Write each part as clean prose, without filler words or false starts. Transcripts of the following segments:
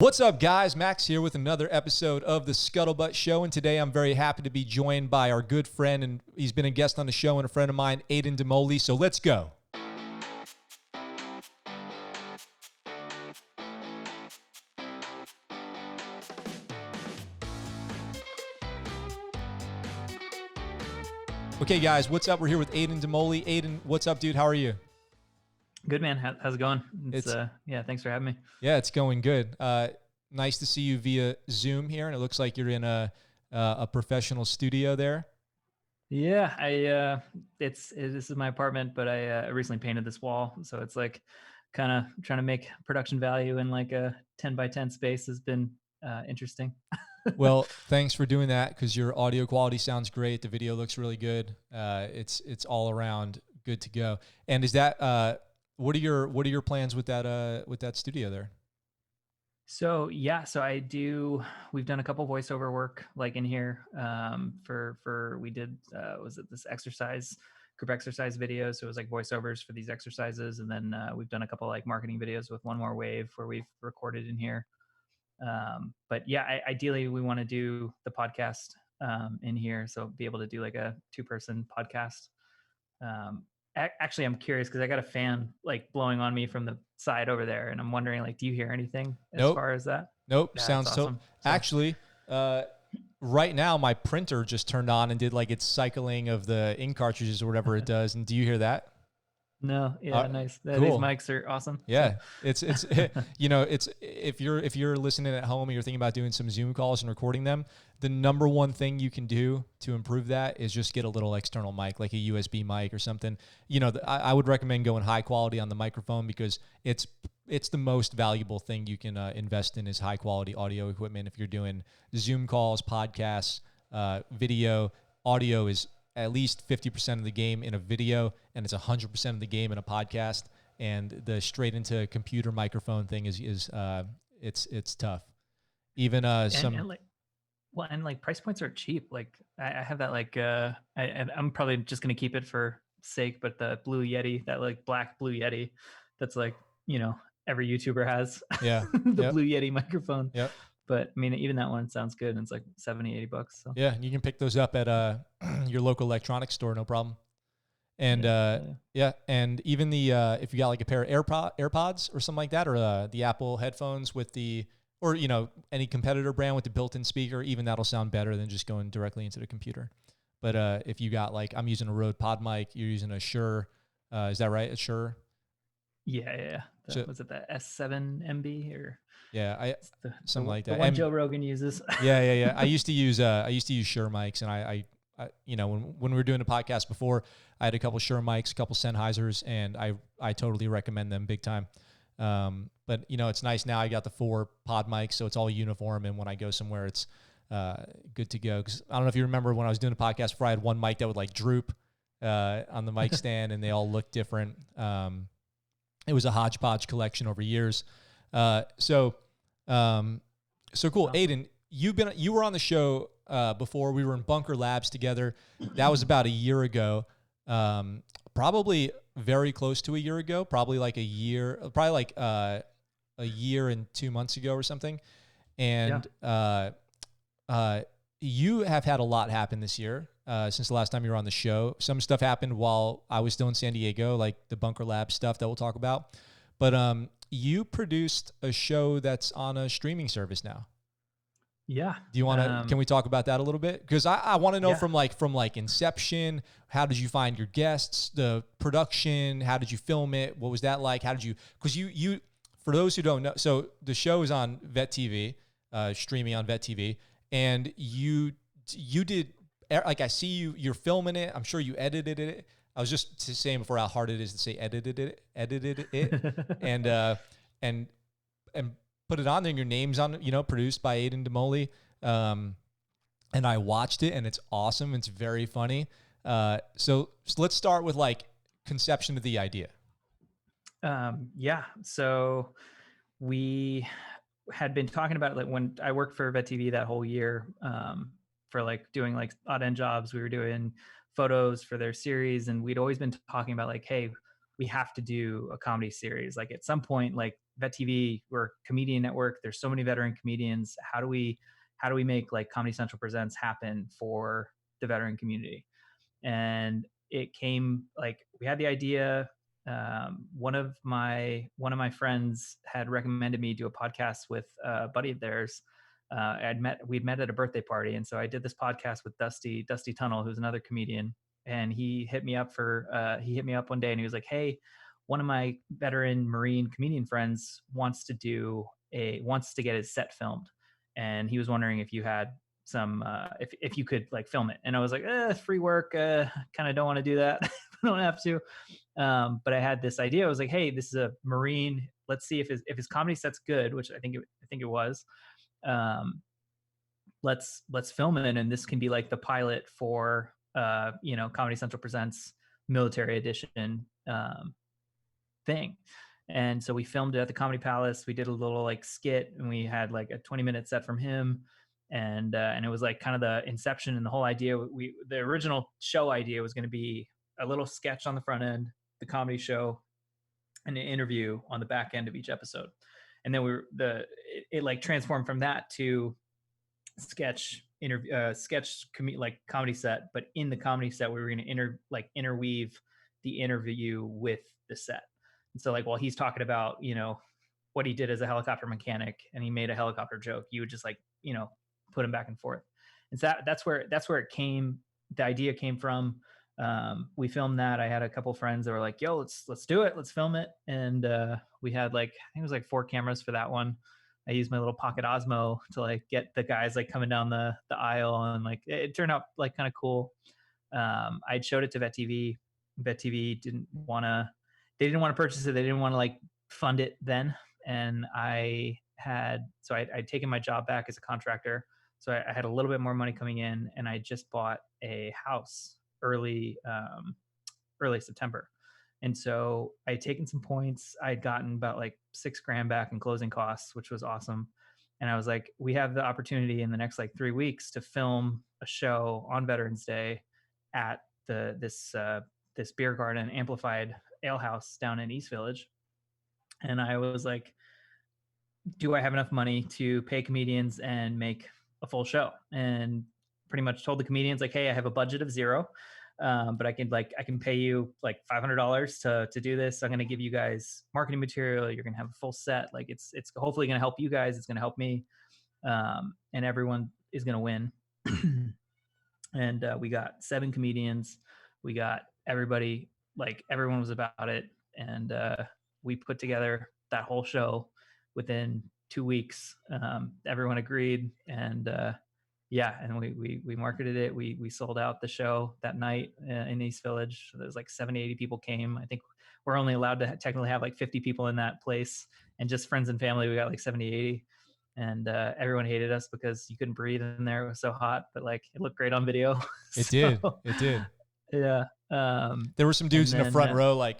What's up, guys? Max here with another episode of the ScuttleButt Show, and today I'm very happy to be joined by our good friend, and he's been a guest on the show and a friend of mine, Aidan Demolli. So let's go. Okay, guys, what's up? We're here with Aidan Demolli. Aidan, what's up, dude? How are you? Good, man. How's it going? Yeah, thanks for having me. Yeah, it's going good. Nice to see you via Zoom here, and it looks like you're in a professional studio there. Yeah, this is my apartment, but I recently painted this wall, so it's like kind of trying to make production value in like a 10 by 10 space has been interesting. Well, thanks for doing that, because your audio quality sounds great. The video looks really good. It's all around good to go. And is that what are your plans with that studio there? So we've done a couple voiceover work like in here we did was it this group exercise videos. So it was like voiceovers for these exercises. And then we've done a couple like marketing videos with One More Wave where we've recorded in here. But yeah, ideally we want to do the podcast in here. So be able to do like a 2-person podcast. Actually, I'm curious because I got a fan like blowing on me from the side over there, and I'm wondering, like, do you hear anything as far as that? Nope. Yeah, Sounds awesome. Actually, right now my printer just turned on and did like its cycling of the ink cartridges or whatever it does. And do you hear that? No. Yeah. Nice. Cool. These mics are awesome. Yeah. It's if you're listening at home and you're thinking about doing some Zoom calls and recording them, the number one thing you can do to improve that is just get a little external mic, like a USB mic or something. I would recommend going high quality on the microphone, because it's the most valuable thing you can invest in is high quality audio equipment. If you're doing Zoom calls, podcasts, video, audio is at least 50% of the game in a video, and it's 100% of the game in a podcast. And the straight into computer microphone thing is tough. Even and price points are cheap. Like I have that I'm probably just gonna keep it for sake, but the Blue Yeti, that like black Blue Yeti, that's like every YouTuber has. Yeah. The Blue Yeti microphone. Yep. But I mean, even that one sounds good, and it's like $70-$80. So yeah, you can pick those up at your local electronics store, no problem. And and even the if you got like a pair of AirPods or something like that, or the Apple headphones with or any competitor brand with the built-in speaker, even that'll sound better than just going directly into the computer. But if you got like, I'm using a Rode Pod mic, you're using a Shure, is that right? A Shure? Yeah. Was it the S7MB or? Yeah, something like that. The one Joe Rogan uses. Yeah. I used to use Shure mics, and I when we were doing the podcast before, I had a couple Shure mics, a couple Sennheisers, and I totally recommend them big time. But it's nice now. I got the 4 pod mics, so it's all uniform, and when I go somewhere, it's good to go. Because I don't know if you remember when I was doing the podcast before, I had one mic that would like droop on the mic stand, and they all looked different. It was a hodgepodge collection over years. So cool. Aidan, you were on the show before. We were in Bunker Labs together. That was about a year ago. Probably very close to a year ago. Probably like a year and 2 months ago or something. And you have had a lot happen this year since the last time you were on the show. Some stuff happened while I was still in San Diego, like the Bunker Labs stuff that we'll talk about. But you produced a show that's on a streaming service now. Yeah. Do you want to? Can we talk about that a little bit? Because I want to know from inception. How did you find your guests? The production. How did you film it? What was that like? How did you? Because you for those who don't know, so the show is on VetTV, streaming on VetTV, and you did, like, I see you're filming it. I'm sure you edited it. I was just saying before how hard it is to say edited it, and put it on there. And your name's on, produced by Aidan Demolli. And I watched it, and it's awesome. It's very funny. So let's start with like conception of the idea. So we had been talking about, like, when I worked for VetTV that whole year, for like doing like odd end jobs, we were doing photos for their series, and we'd always been talking about like, hey, we have to do a comedy series. Like at some point, like VetTV, we're a comedian network. There's so many veteran comedians. How do we make like Comedy Central Presents happen for the veteran community? And it came like, we had the idea. One of my friends had recommended me do a podcast with a buddy of theirs. We'd met at a birthday party, and so I did this podcast with Dusty Tunnel, who's another comedian. And he hit me up one day, and he was like, "Hey, one of my veteran Marine comedian friends wants to get his set filmed, and he was wondering if you had some if you could like film it." And I was like, free work, kind of don't want to do that. I don't have to. But I had this idea. I was like, hey, this is a Marine. Let's see if his comedy set's good, which I think it was. Let's film it, and this can be like the pilot for Comedy Central Presents Military Edition thing. And so we filmed it at the Comedy Palace. We did a little like skit, and we had like a 20-minute set from him. And it was like kind of the inception, and the whole idea. The original show idea was going to be a little sketch on the front end, the comedy show, and an interview on the back end of each episode. And then it like transformed from that to sketch interview, like comedy set. But in the comedy set, we were going to interweave the interview with the set. And so like while he's talking about what he did as a helicopter mechanic, and he made a helicopter joke, you would just like put him back and forth. And so that's where it came. The idea came from. We filmed that. I had a couple friends that were like, "Yo, let's do it. Let's film it." And we had like, I think it was like 4 cameras for that one. I used my little pocket Osmo to like get the guys like coming down the aisle, and like it turned out like kind of cool. I'd showed it to VetTV. VetTV didn't want to purchase it. They didn't want to like fund it then. And I'd taken my job back as a contractor. So I had a little bit more money coming in, and I just bought a house early September. And so I had taken some points. I had gotten about like $6,000 back in closing costs, which was awesome. And I was like, we have the opportunity in the next like 3 weeks to film a show on Veterans Day at this beer garden amplified ale house down in East Village. And I was like, do I have enough money to pay comedians and make a full show? And pretty much told the comedians like, hey, I have a budget of $0. But I can pay you like $500 to do this. I'm going to give you guys marketing material. You're going to have a full set. Like it's hopefully going to help you guys. It's going to help me. And everyone is going to win. And we got 7 comedians. We got everybody, like everyone was about it. And we put together that whole show within 2 weeks. Everyone agreed. And and we marketed it. We sold out the show that night in East Village. So there's like 70, 80 people came. I think we're only allowed to technically have like 50 people in that place, and just friends and family, we got like 70, 80. And everyone hated us because you couldn't breathe in there. It was so hot, but like it looked great on video. It did. Yeah. There were some dudes in the front row like,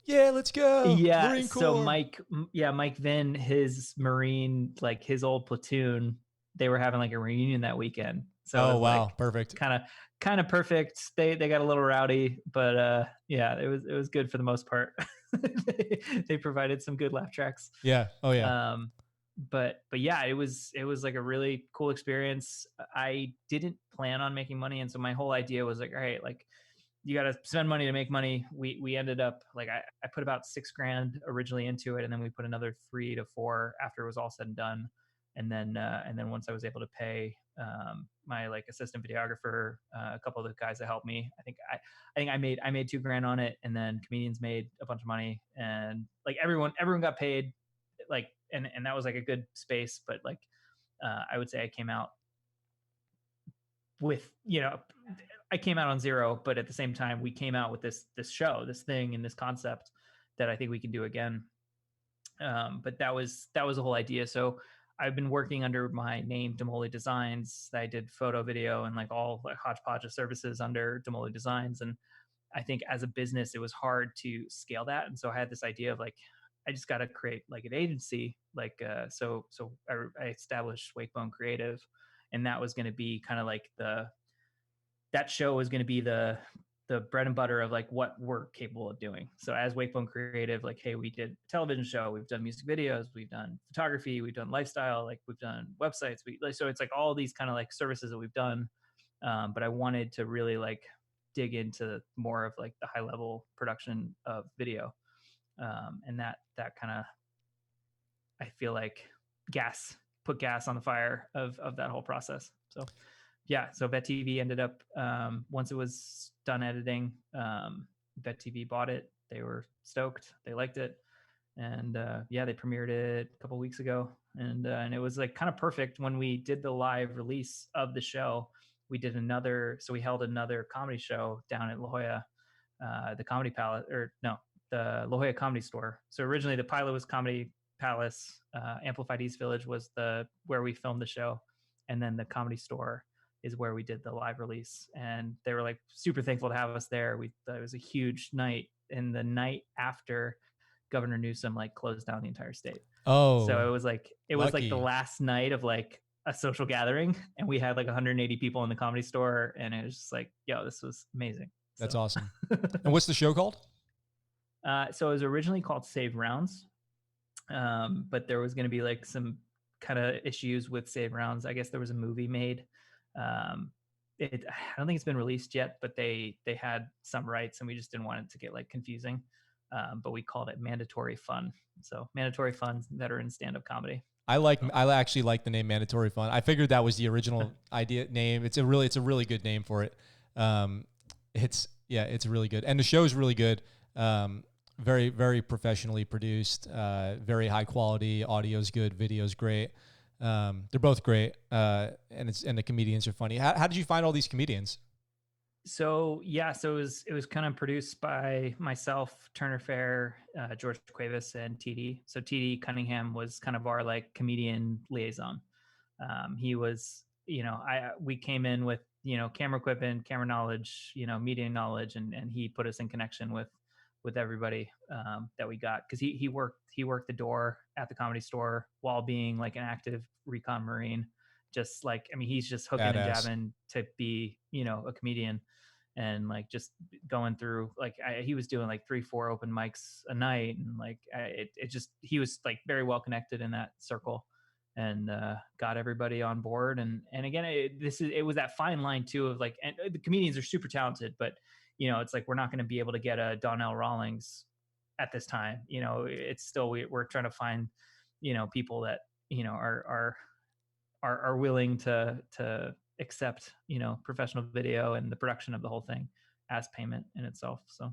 yeah, let's go. Yeah. Marine Corps. So Mike Vinn, his Marine, like his old platoon, they were having like a reunion that weekend. So wow, like perfect. Kind of perfect. They got a little rowdy, but it was good for the most part. They provided some good laugh tracks. Yeah. Oh yeah. But yeah, it was like a really cool experience. I didn't plan on making money, and so my whole idea was like, all right, like you got to spend money to make money. We ended up like I put about $6,000 originally into it, and then we put another 3 to 4 after it was all said and done. And then once I was able to pay my like assistant videographer, a couple of the guys that helped me, I think I made $2,000 on it, and then comedians made a bunch of money, and like everyone got paid, like and that was like a good space. But like I would say I came out with I came out on 0, but at the same time we came out with this show, this thing, and this concept that I think we can do again. But that was the whole idea. So I've been working under my name, Demolli Designs. I did photo, video, and like all like hodgepodge of services under Demolli Designs. And I think as a business, it was hard to scale that. And so I had this idea of like, I just got to create like an agency. Like, so I established Wakebone Creative, and that was going to be kind of like that show was going to be the the bread and butter of like what we're capable of doing. So as Wakebone Creative, like, hey, we did a television show, we've done music videos, we've done photography, we've done lifestyle, like we've done websites. So it's like all these kind of like services that we've done. But I wanted to really like dig into more of like the high level production of video. And that kind of, I feel like put gas on the fire of that whole process. So yeah, so VetTV ended up, once it was done editing, VetTV bought it. They were stoked. They liked it. And yeah, they premiered it a couple weeks ago. And it was like kind of perfect when we did the live release of the show. We held another comedy show down at La Jolla, the Comedy Palace, the La Jolla Comedy Store. So originally the pilot was Comedy Palace. Amplified East Village was where we filmed the show. And then the Comedy Store is where we did the live release, and they were like super thankful to have us there. It was a huge night, and the night after Governor Newsom like closed down the entire state. Oh, so it was like the last night of like a social gathering, and we had like 180 people in the Comedy Store, and it was just like, yo, this was amazing. That's awesome. And what's the show called? So it was originally called Save Rounds, but there was going to be like some kind of issues with Save Rounds. I guess there was a movie made. I don't think it's been released yet, but they had some rights, and we just didn't want it to get like confusing. But we called it Mandatory Fun. So Mandatory Fun that are in stand-up comedy. I actually like the name Mandatory Fun. I figured that was the original idea name. It's a really good name for it. It's really good, and the show is really good. Very, very professionally produced, very high quality. Audio's good, video's great. They're both great, and the comedians are funny. How did you find all these comedians? So it was kind of produced by myself, Turner Fair, George Cuevas, and TD. So TD Cunningham was kind of our like comedian liaison. He was, we came in with, camera equipment, camera knowledge, media knowledge, and he put us in connection with everybody that we got, because he worked the door at the Comedy Store while being like an active recon Marine. Just like, I mean, he's just hooking and jabbing to be, a comedian, and like just going through like he was doing like 3-4 open mics a night, and like he was like very well connected in that circle, and got everybody on board. And again, it was that fine line too of like, and the comedians are super talented, but it's like we're not going to be able to get a Donnell Rawlings at this time. It's still we're trying to find people that are willing to accept professional video and the production of the whole thing as payment in itself. So,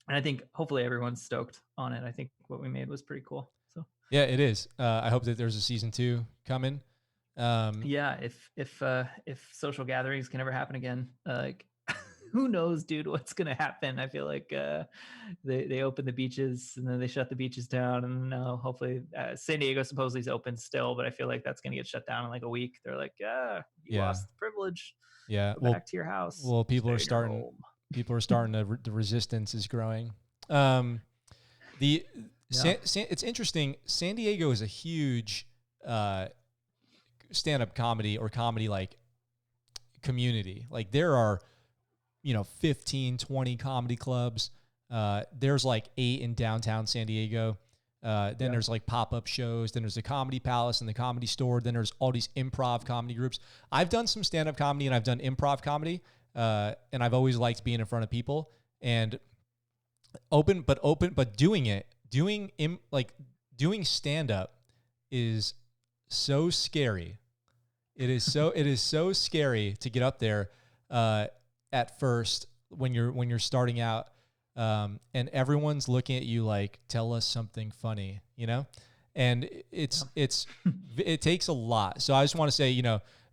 and I think hopefully everyone's stoked on it. I think what we made was pretty cool. So yeah, it is. I hope that there's a season 2 coming. Yeah, if social gatherings can ever happen again, like who knows, dude, what's gonna happen? I feel like they open the beaches and then they shut the beaches down, and hopefully San Diego supposedly is open still, but I feel like that's gonna get shut down in like a week. They're like, you lost the privilege. Yeah, go back to your house. Well, people are starting. The resistance is growing. It's interesting. San Diego is a huge stand-up comedy or comedy like community. Like there are 15, 20 comedy clubs. There's like 8 in downtown San Diego. Then there's like pop-up shows. Then there's the Comedy Palace and the Comedy Store. Then there's all these improv comedy groups. I've done some stand-up comedy and I've done improv comedy. And I've always liked being in front of people and doing stand-up is so scary. It is so scary to get up there at first when you're starting out, and everyone's looking at you like, tell us something funny, and it takes a lot. So I just want to say,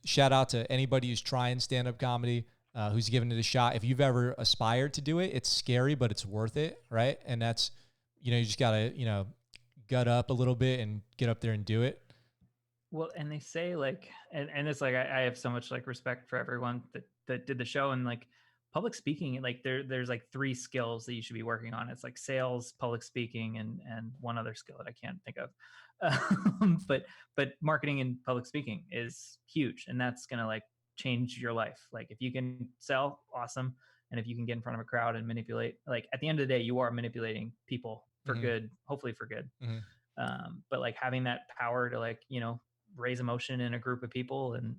shout out to anybody who's trying stand-up comedy, who's giving it a shot. If you've ever aspired to do it, it's scary, but it's worth it, right? And that's, you just gotta, gut up a little bit and get up there and do it. Well, and they say like, and it's like, I have so much like respect for everyone that did the show, and like public speaking, like there's like 3 skills that you should be working on. It's like sales, public speaking, and one other skill that I can't think of. But marketing and public speaking is huge, and that's going to like change your life. Like if you can sell, awesome. And if you can get in front of a crowd and manipulate, like at the end of the day, you are manipulating people for good, hopefully for good. But like having that power to like, raise emotion in a group of people and,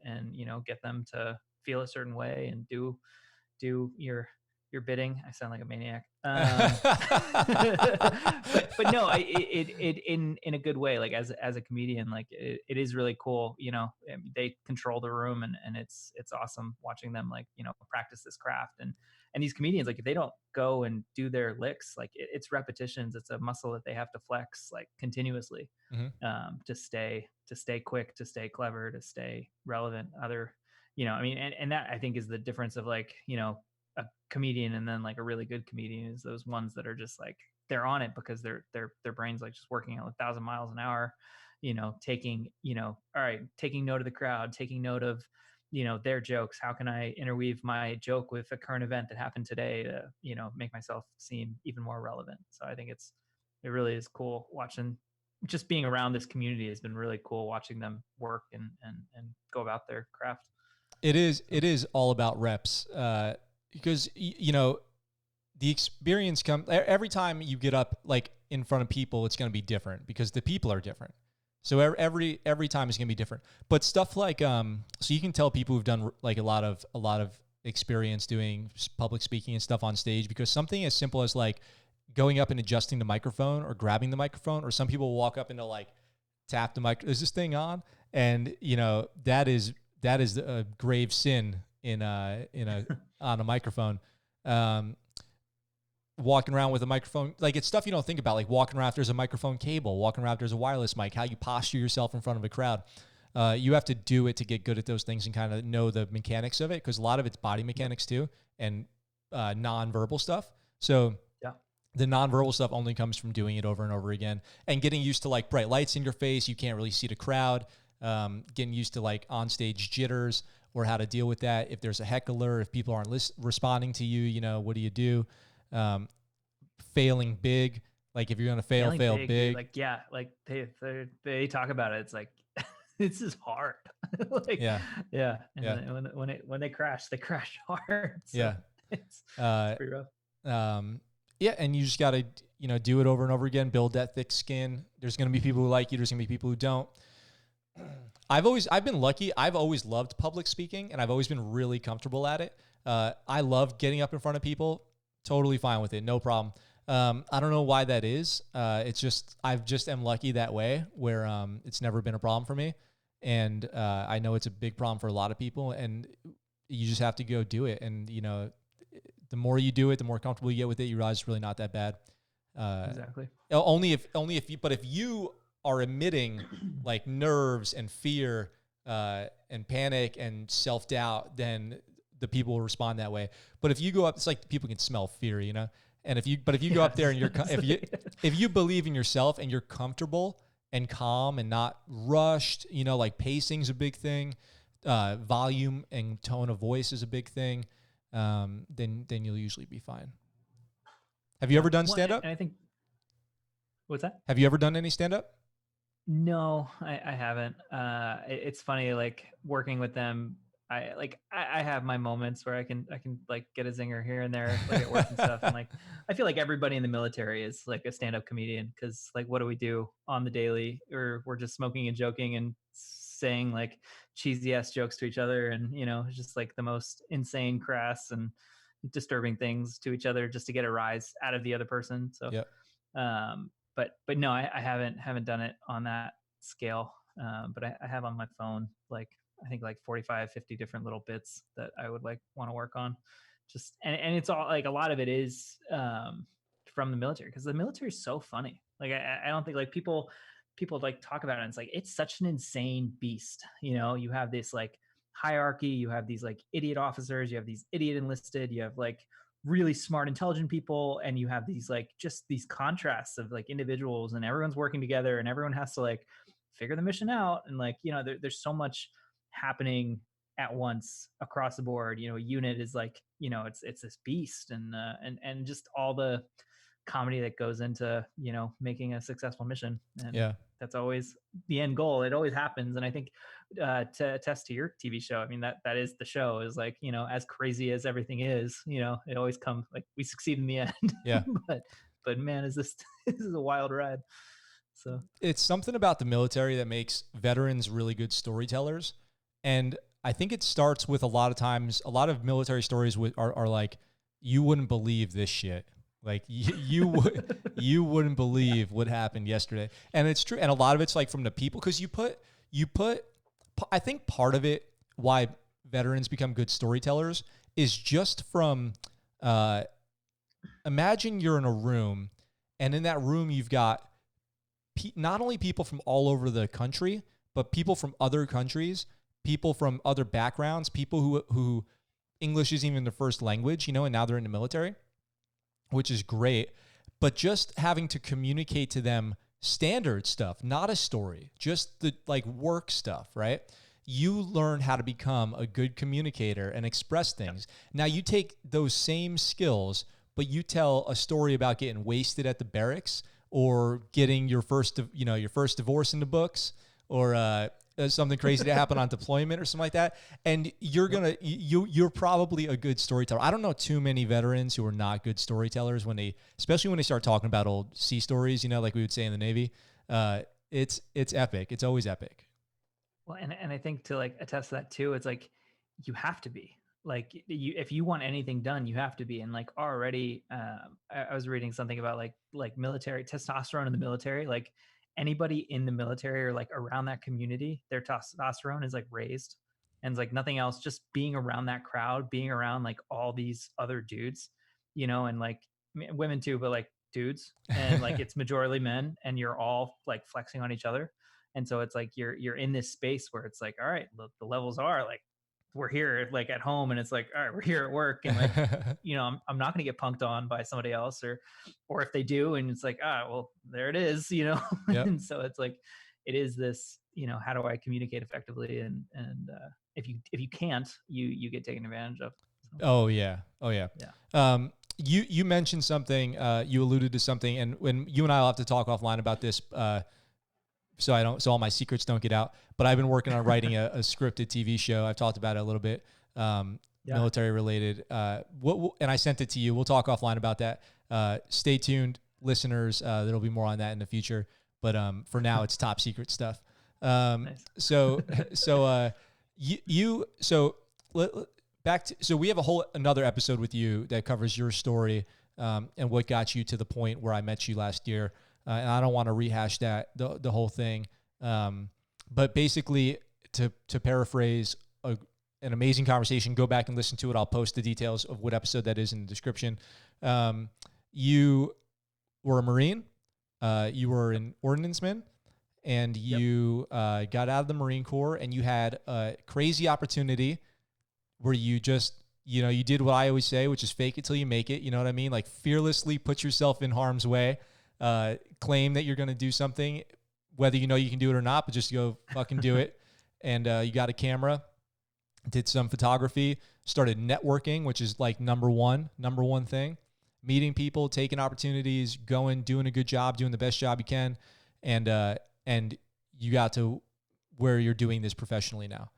get them to feel a certain way and do your bidding. I sound like a maniac. But no, it in a good way. Like as a comedian, like it is really cool. They control the room, and it's awesome watching them like practice this craft. And these comedians, like if they don't go and do their licks, like it's repetitions. It's a muscle that they have to flex like continuously to stay quick, to stay clever, to stay relevant. I mean, and that I think is the difference of like, a comedian and then like a really good comedian is those ones that are just like, they're on it because their brain's like just working at 1,000 miles an hour, taking, all right, taking note of the crowd, taking note of, their jokes. How can I interweave my joke with a current event that happened today to, make myself seem even more relevant? So I think it really is cool watching, just being around this community has been really cool watching them work and go about their craft. It is all about reps. Because the experience every time you get up like in front of people, it's going to be different because the people are different. So every time it's going to be different. But stuff like so you can tell people who've done like a lot of experience doing public speaking and stuff on stage, because something as simple as like going up and adjusting the microphone or grabbing the microphone, or some people walk up and they'll like tap the mic. Is this thing on? And that is a grave sin on a microphone. Walking around with a microphone, like it's stuff you don't think about, like walking around if there's a microphone cable, walking around if there's a wireless mic, how you posture yourself in front of a crowd. You have to do it to get good at those things and kind of know the mechanics of it, because a lot of it's body mechanics too, and non-verbal stuff. So the non-verbal stuff only comes from doing it over and over again and getting used to like bright lights in your face. You can't really see the crowd. Getting used to like on-stage jitters, or how to deal with that. If there's a heckler, if people aren't responding to you, what do you do? Failing big. Like if you're going to fail big. Dude, like, yeah, like they talk about it. It's like, this is hard. Like, yeah. And when they crash hard. So it's pretty rough. Yeah. And you just got to, do it over and over again, build that thick skin. There's going to be people who like you. There's going to be people who don't. I've been lucky. I've always loved public speaking, and I've always been really comfortable at it. I love getting up in front of people. Totally fine with it. No problem. I don't know why that is. It's just, I've just am lucky that way, where it's never been a problem for me. And I know it's a big problem for a lot of people, and you just have to go do it. And, the more you do it, the more comfortable you get with it, you realize it's really not that bad. Exactly. But if you are emitting like nerves and fear and panic and self-doubt, then the people will respond that way. But if you go up, it's like people can smell fear, And if you go up there and if you believe in yourself and you're comfortable and calm and not rushed, like pacing's a big thing, volume and tone of voice is a big thing, then you'll usually be fine. Have you ever done stand-up? And I think, what's that? Have you ever done any stand-up? No, I haven't. It's funny, like working with them. I have my moments where I can like get a zinger here and there, like at work and stuff. And like, I feel like everybody in the military is like a stand-up comedian, because like, what do we do on the daily? Or we're just smoking and joking and saying like cheesy ass jokes to each other, and just like the most insane, crass, and disturbing things to each other just to get a rise out of the other person. So, but no, I haven't done it on that scale. But I have on my phone, like, I think like 45, 50 different little bits that I would like want to work on. Just, and it's all like, a lot of it is from the military, because the military is so funny. Like, I don't think like people like talk about it, and it's like, it's such an insane beast. You have this like hierarchy, you have these like idiot officers, you have these idiot enlisted, you have like really smart, intelligent people, and you have these like just these contrasts of like individuals, and everyone's working together, and everyone has to like figure the mission out, and like there's so much happening at once across the board. A unit is like, it's this beast, and just all the comedy that goes into making a successful mission. And that's always the end goal. It always happens. And I think to attest to your TV show, I mean, that is the show, is like, as crazy as everything is, it always comes, like, we succeed in the end. Yeah. but man, this is a wild ride. So it's something about the military that makes veterans really good storytellers. And I think it starts with a lot of military stories are like, you wouldn't believe this shit. Like you wouldn't believe what happened yesterday. And it's true. And a lot of it's like from the people, because I think part of it, why veterans become good storytellers, is just from, imagine you're in a room, and in that room you've got not only people from all over the country, but people from other countries, people from other backgrounds, people who English isn't even their first language, and now they're in the military, which is great. But just having to communicate to them standard stuff, not a story, just the like work stuff, right? You learn how to become a good communicator and express things. Now you take those same skills, but you tell a story about getting wasted at the barracks, or getting your first divorce in the books, or something crazy that happened on deployment or something like that. And you're probably a good storyteller. I don't know too many veterans who are not good storytellers especially when they start talking about old sea stories, like we would say in the Navy. It's epic. It's always epic. Well, and I think to like attest to that too, it's like, you have to be. Like, if you want anything done, you have to be. And like already, I was reading something about like military testosterone in the military. Like, anybody in the military or like around that community, their testosterone is like raised, and it's like nothing else. Just being around that crowd, being around like all these other dudes, and like women too, but like dudes, and like it's majority men, and you're all like flexing on each other. And so it's like you're in this space where it's like, all right, the levels are like, we're here like at home, and it's like, all right, we're here at work, and like I'm not going to get punked on by somebody else, or if they do, and it's like, well, there it is. Yep. And so it's like, it is this, how do I communicate effectively, and if you can't, you get taken advantage of. So. Oh yeah. You mentioned something, you alluded to something, and when you and I will have to talk offline about this, so all my secrets don't get out. But I've been working on writing a scripted TV show. I've talked about it a little bit, military related. And I sent it to you. We'll talk offline about that. Stay tuned, listeners. There'll be more on that in the future. But for now, it's top secret stuff. Nice. So we have another episode with you that covers your story and what got you to the point where I met you last year. And I don't want to rehash the whole thing. But basically, to paraphrase an amazing conversation, go back and listen to it. I'll post the details of what episode that is in the description. You were a Marine. You were an ordnanceman. And you got out of the Marine Corps, and you had a crazy opportunity where you just, you did what I always say, which is fake it till you make it. You know what I mean? Like, fearlessly put yourself in harm's way. Claim that you're going to do something, whether you can do it or not, but just go fucking do it. And you got a camera, did some photography, started networking, which is like number one thing, meeting people, taking opportunities, doing a good job, doing the best job you can. And you got to where you're doing this professionally now.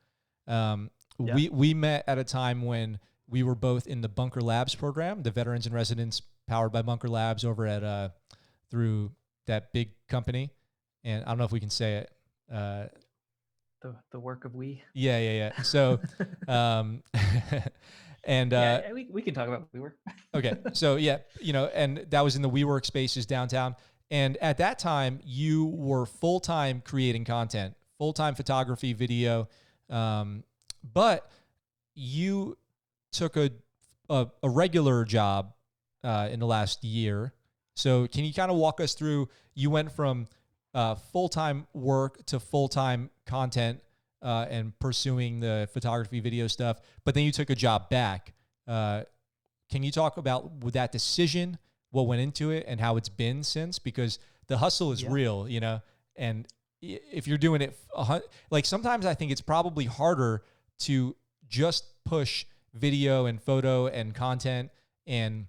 We met at a time when we were both in the Bunker Labs program, the Veterans in Residence powered by Bunker Labs over at, through that big company. And I don't know if we can say it. The work of we. Yeah. So, and we can talk about WeWork. Okay. So and that was in the WeWork spaces downtown. And at that time, you were full-time creating content, full-time photography, video. But you took a regular job in the last year. So can you kind of walk us through, you went from full-time work to full-time content and pursuing the photography, video stuff, but then you took a job back. Can you talk about that decision, what went into it, and how it's been since? Because the hustle is real, and if you're doing it, like sometimes I think it's probably harder to just push video and photo and content and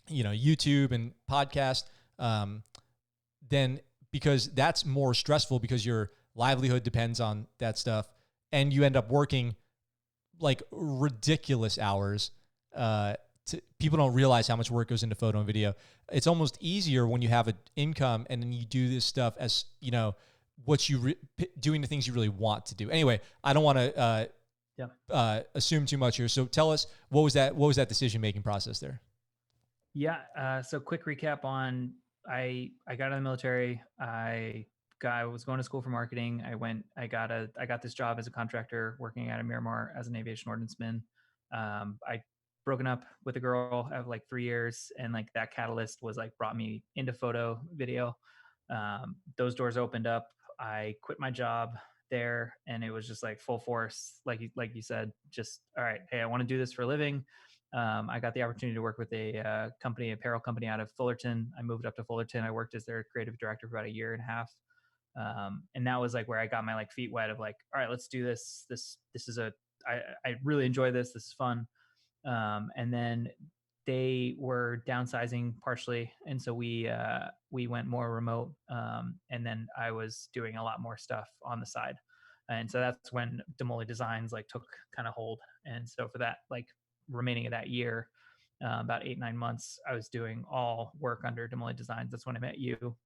YouTube and podcast, then because that's more stressful because your livelihood depends on that stuff. And you end up working like ridiculous hours. People don't realize how much work goes into photo and video. It's almost easier when you have an income and then you do this stuff as, you know, what you doing the things you really want to do. Anyway, I don't want to assume too much here. So tell us, what was that decision-making process there? Yeah. So quick recap on, I got out of the military. I was going to school for marketing. I got this job as a contractor working at a Miramar as an aviation ordnanceman. I broken up with a girl of like 3 years, and like that catalyst was like brought me into photo video. Those doors opened up. I quit my job there, and it was just like full force, like you said, just all right. Hey, I want to do this for a living. I got the opportunity to work with a apparel company out of Fullerton. I moved up to Fullerton. I worked as their creative director for about a year and a half. And that was like where I got my like feet wet of like, all right, let's do this. This is I really enjoy this. This is fun. And then they were downsizing partially, and so we went more remote. And then I was doing a lot more stuff on the side, and so that's when Demolli Designs like took kind of hold. And so for that like remaining of that year, about 8-9 months, I was doing all work under Demolli Designs. That's when I met you,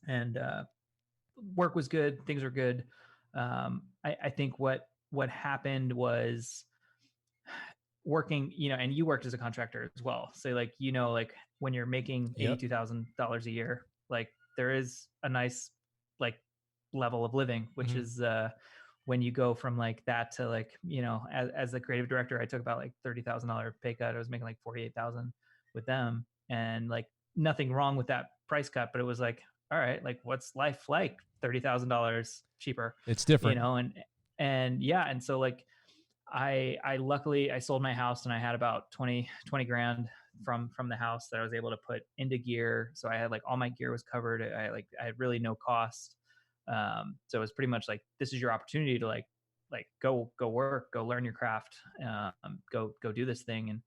and work was good, things were good. I think what happened was working, you know, and you worked as a contractor as well. So like, you know, like when you're making $82,000 a year, like there is a nice like level of living, which is when you go from like that to like, you know, as the creative director, I took about like $30,000 pay cut. I was making like 48,000 with them, and like nothing wrong with that price cut, but it was like, all right, like what's life like $30,000 cheaper, It's you different. know? And yeah. And so like, I luckily I sold my house, and I had about 20 grand from the house that I was able to put into gear. So I had like all my gear was covered. I had really no cost. So it was pretty much like, this is your opportunity to like go work, go learn your craft, go do this thing.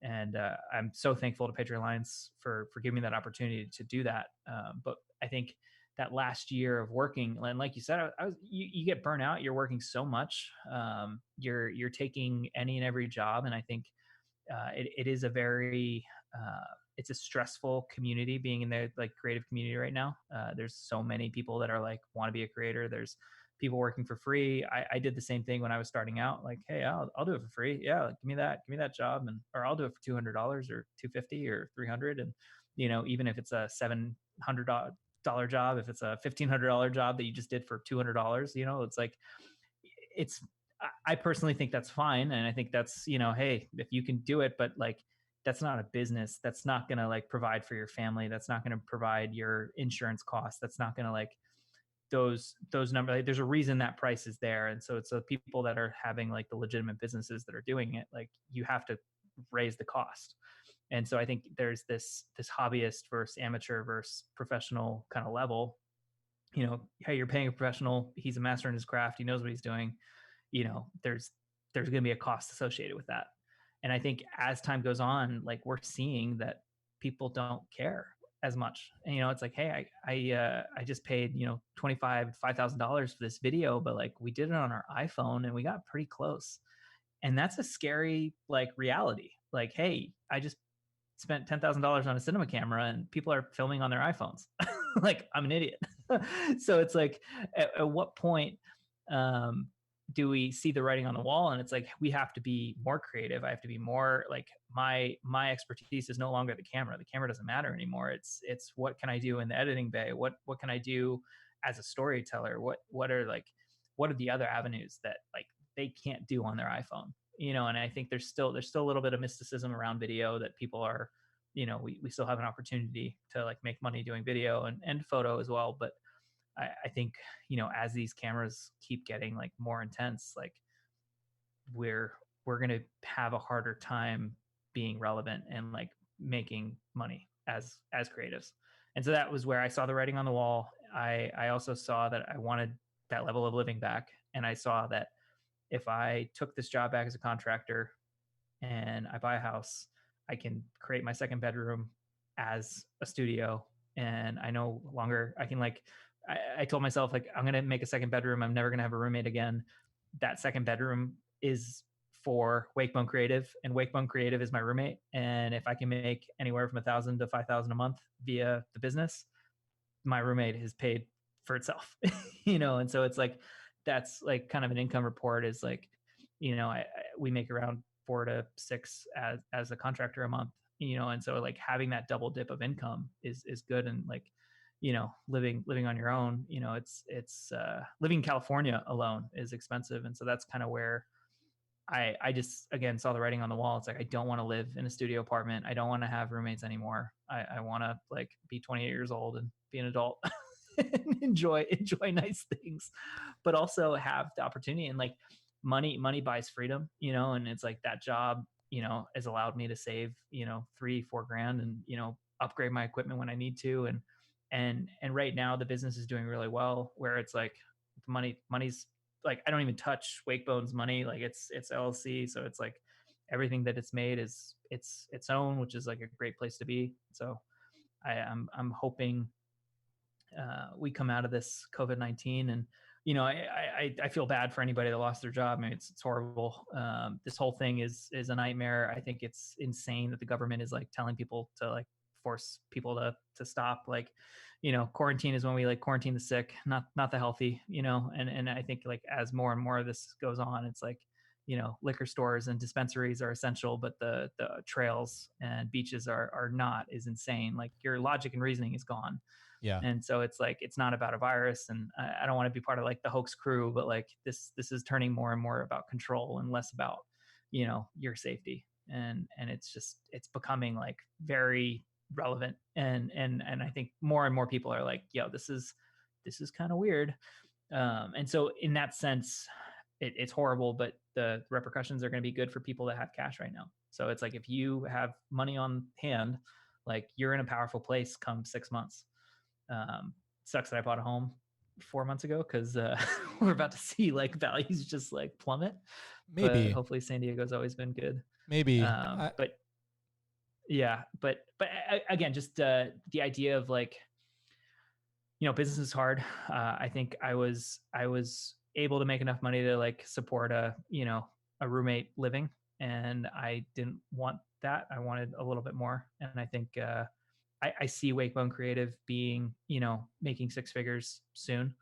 And I'm so thankful to Patriot Alliance for giving me that opportunity to do that. But I think that last year of working, and like you said, you get burnt out. You're working so much. You're taking any and every job, and I think it is a very it's a stressful community being in the like creative community right now. There's so many people that are like want to be a creator. There's people working for free. I did the same thing when I was starting out. Like, hey, I'll do it for free. Yeah, like, give me that job, and or I'll do it for $200 or $250 or $300. And you know, even if it's a $700 job, if it's a $1,500 job that you just did for $200, you know, it's like it's. I personally think that's fine, and I think that's, you know, hey, if you can do it, but like that's not a business. That's not going to like provide for your family. That's not going to provide your insurance costs. That's not going to like those numbers. Like, there's a reason that price is there. And so it's the people that are having like the legitimate businesses that are doing it. Like you have to raise the cost. And so I think there's this hobbyist versus amateur versus professional kind of level. You know, hey, you're paying a professional. He's a master in his craft. He knows what he's doing. You know, there's going to be a cost associated with that. And I think as time goes on, like we're seeing that people don't care as much. And you know, it's like, hey, I just paid, you know, $5,000 for this video, but like we did it on our iPhone and we got pretty close. And that's a scary like reality. Like, hey, I just spent $10,000 on a cinema camera and people are filming on their iPhones. Like I'm an idiot. So it's like, at what point um, do we see the writing on the wall? And it's like, we have to be more creative. I have to be more like my expertise is no longer the camera. The camera doesn't matter anymore. It's what can I do in the editing bay? What can I do as a storyteller? What are the other avenues that like they can't do on their iPhone? You know, and I think there's still a little bit of mysticism around video that people are, you know, we still have an opportunity to like make money doing video and photo as well. But I think, you know, as these cameras keep getting like more intense, like we're going to have a harder time being relevant and like making money as creatives. And so that was where I saw the writing on the wall. I also saw that I wanted that level of living back. And I saw that if I took this job back as a contractor and I buy a house, I can create my second bedroom as a studio and I no longer, I can like, I told myself like, I'm going to make a second bedroom. I'm never going to have a roommate again. That second bedroom is for Wakebone Creative, and Wakebone Creative is my roommate. And if I can make anywhere from $1,000 to $5,000 a month via the business, my roommate has paid for itself, And so it's like, that's like kind of an income report is like, we make around 4 to 6 as a contractor a month, And so like having that double dip of income is good. And like, living on your own, it's living in California alone is expensive. And so that's kind of where I just, again, saw the writing on the wall. It's like, I don't want to live in a studio apartment. I don't want to have roommates anymore. I want to like be 28 years old and be an adult and enjoy nice things, but also have the opportunity. And like money buys freedom, and it's like that job, has allowed me to save, 3-4 grand and, upgrade my equipment when I need to. And right now the business is doing really well, where it's like money's like, I don't even touch Wakebone's money. Like it's LLC. So it's like everything that it's made is its own, which is like a great place to be. So I'm hoping we come out of this COVID-19, and I feel bad for anybody that lost their job. I mean, it's horrible. This whole thing is a nightmare. I think it's insane that the government is like telling people to like force people to stop. Like, quarantine is when we like quarantine the sick, not the healthy. And I think like as more and more of this goes on, it's like, liquor stores and dispensaries are essential, but the trails and beaches are not, is insane. Like your logic and reasoning is gone. Yeah. And so it's like, it's not about a virus, and I don't want to be part of like the hoax crew, but like this is turning more and more about control and less about, your safety. And it's becoming like very relevant. And I think more and more people are like, yo, this is kind of weird. And so in that sense, it's horrible, but the repercussions are going to be good for people that have cash right now. So it's like, if you have money on hand, like you're in a powerful place come 6 months. Sucks that I bought a home 4 months ago, because we're about to see like values just like plummet. Maybe. But hopefully San Diego's always been good. Maybe. But yeah, but again, just the idea of like, business is hard. I think I was able to make enough money to like support a roommate living, and I didn't want that. I wanted a little bit more. And I think I see Wakebone Creative being, making 6 figures soon.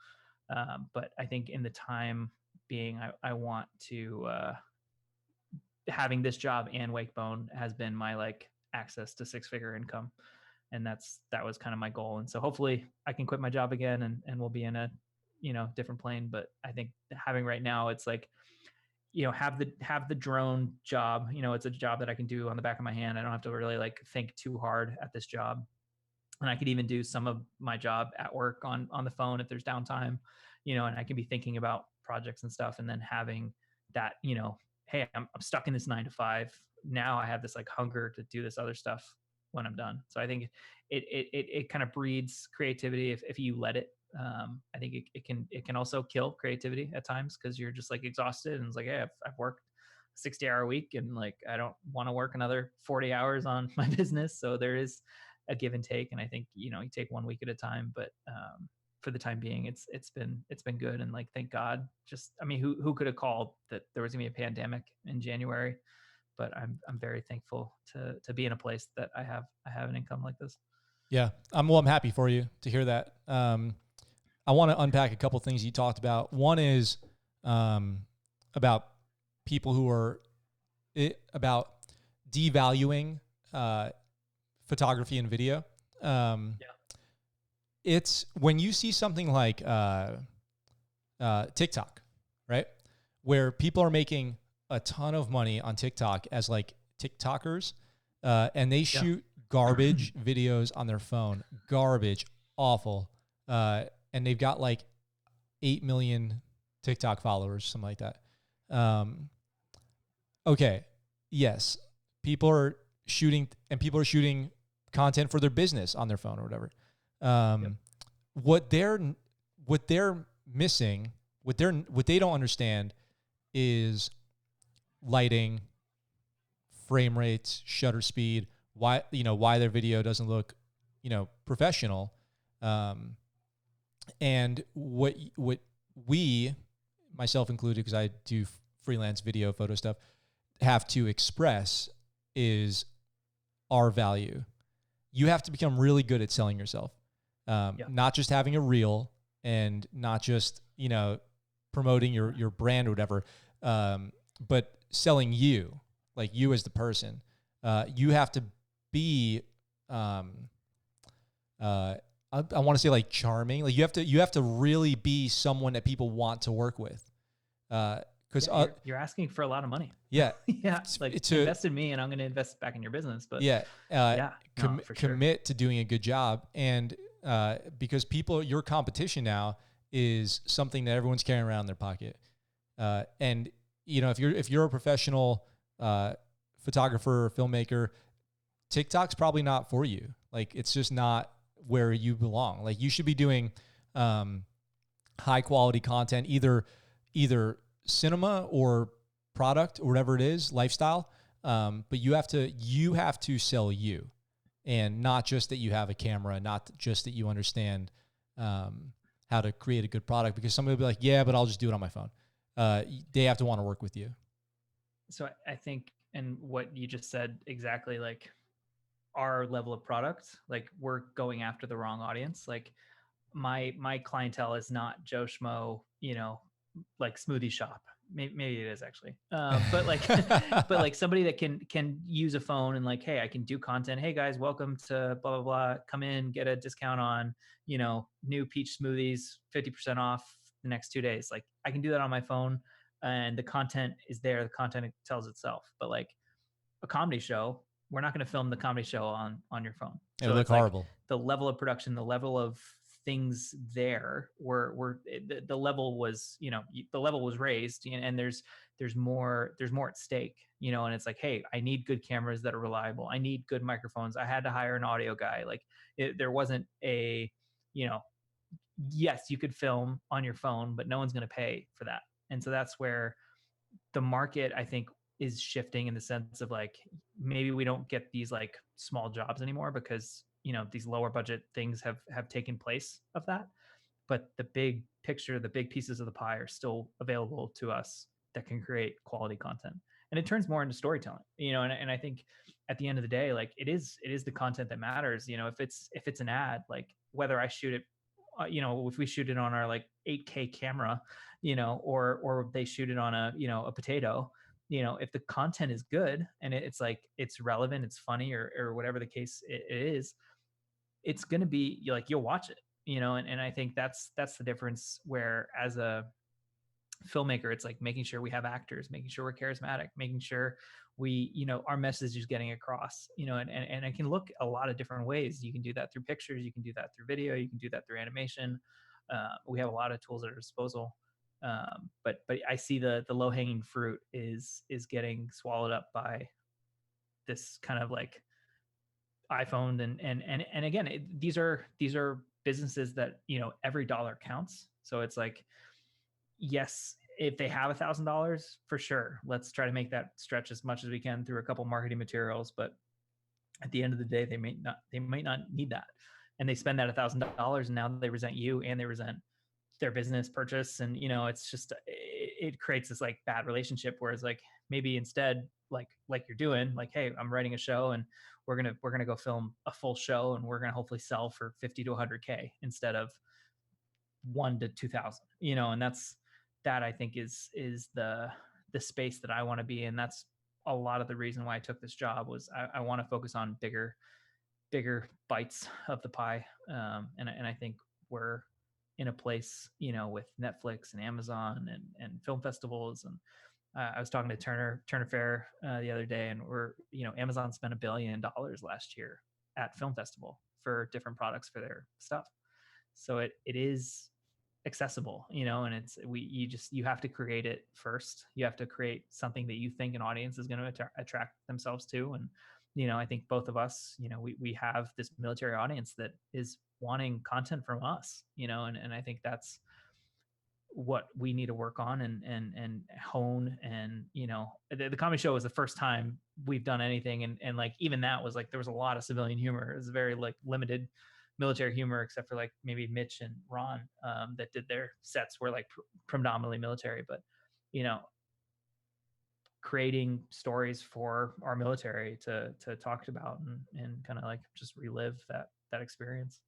But I think in the time being, I want to, having this job and Wakebone has been my like access to 6-figure income. And that was kind of my goal. And so hopefully I can quit my job again and we'll be in a, different plane. But I think having right now, it's like, have the drone job, it's a job that I can do on the back of my hand. I don't have to really like think too hard at this job. And I could even do some of my job at work on the phone if there's downtime, and I can be thinking about projects and stuff. And then having that, hey, I'm stuck in this 9 to 5. Now I have this like hunger to do this other stuff when I'm done. So I think it kind of breeds creativity if you let it. I think it can also kill creativity at times, because you're just like exhausted, and it's like, hey, I've worked 60-hour week, and like I don't want to work another 40 hours on my business. So there is a give and take, and I think you take 1 week at a time. But for the time being, it's been good. And like, thank God. Just, I mean, who could have called that there was gonna be a pandemic in January? But I'm very thankful to be in a place that I have an income like this. Yeah, I'm happy for you to hear that. I want to unpack a couple things you talked about. One is about people who are about devaluing photography and video. It's when you see something like TikTok, right, where people are making a ton of money on TikTok as like TikTokers, and they shoot garbage videos on their phone, awful. And they've got like 8 million TikTok followers, something like that. Okay. Yes. People are shooting content for their business on their phone or whatever. What they're missing, what they don't understand is lighting, frame rates, shutter speed, why their video doesn't look, professional. Um, and what we, myself included, because I do freelance video, photo stuff, have to express is our value. You have to become really good at selling yourself, not just having a reel and not just, promoting your brand or whatever, but selling you, like you as the person. You have to be, I want to say like charming. Like you have to really be someone that people want to work with. Because you're asking for a lot of money. Yeah, yeah, like invest in me, and I'm going to invest back in your business. But commit to doing a good job, and because your competition now is something that everyone's carrying around in their pocket, and if you're a professional photographer or filmmaker, TikTok's probably not for you. Like it's just not where you belong. Like you should be doing high quality content, either cinema or product or whatever it is, lifestyle. But you have to sell you, and not just that you have a camera, not just that you understand how to create a good product, because somebody will be like, yeah, but I'll just do it on my phone. They have to want to work with you. So I think, and what you just said exactly, like our level of product, like we're going after the wrong audience. Like my clientele is not Joe Schmo, like smoothie shop. Maybe it is actually, but like, but like somebody that can use a phone and like, hey, I can do content. Hey guys, welcome to blah blah blah. Come in, get a discount on new peach smoothies, 50% off the next 2 days. Like I can do that on my phone, and the content is there. The content tells itself. But like a comedy show, we're not going to film the comedy show on your phone. So it'll look horrible. Like the level of production, the level of things there the level was the level was raised, and there's more at stake, and it's like, hey, I need good cameras that are reliable. I need good microphones. I had to hire an audio guy. Like there wasn't a yes, you could film on your phone, but no one's going to pay for that. And so that's where the market, I think, is shifting, in the sense of like, maybe we don't get these like small jobs anymore because these lower budget things have taken place of that. But the big picture, the big pieces of the pie are still available to us that can create quality content. And it turns more into storytelling, and I think at the end of the day, like it is the content that matters. If it's an ad, like whether I shoot it, if we shoot it on our like 8K camera, or they shoot it on a potato, if the content is good and it's like, it's relevant, it's funny, or whatever the case it is, it's going to be like, you'll watch it, and I think that's the difference, where as a filmmaker, it's like making sure we have actors, making sure we're charismatic, making sure we, our message is getting across, and it can look a lot of different ways. You can do that through pictures, you can do that through video, you can do that through animation. We have a lot of tools at our disposal. But I see the low hanging fruit is getting swallowed up by this kind of like iPhone, and again, these are businesses that every dollar counts. So it's like, yes, if they have $1,000, for sure, let's try to make that stretch as much as we can through a couple marketing materials. But at the end of the day, they might not need that, and they spend that $1,000, and now they resent you, and they resent their business purchase, and it's just, it creates this like bad relationship. Whereas like, maybe instead, like you're doing, like, hey, I'm writing a show, and we're gonna go film a full show, and we're gonna hopefully sell for 50 to 100K instead of 1 to 2,000. And that I think is the space that I want to be in. That's a lot of the reason why I took this job, was I want to focus on bigger bites of the pie. And I think we're in a place, with Netflix and Amazon and film festivals. And I was talking to Turner Fair the other day, and Amazon spent $1 billion last year at film festival for different products for their stuff. So it is accessible, and you have to create it first. You have to create something that you think an audience is going to attract themselves to. And I think both of us, we have this military audience that is wanting content from us, and I think that's what we need to work on and hone. And the comedy show was the first time we've done anything, and like even that was like there was a lot of civilian humor. It was very like limited military humor, except for like maybe Mitch and Ron, that did their sets were like predominantly military. But you know creating stories for our military to talk about and kind of like just relive that experience.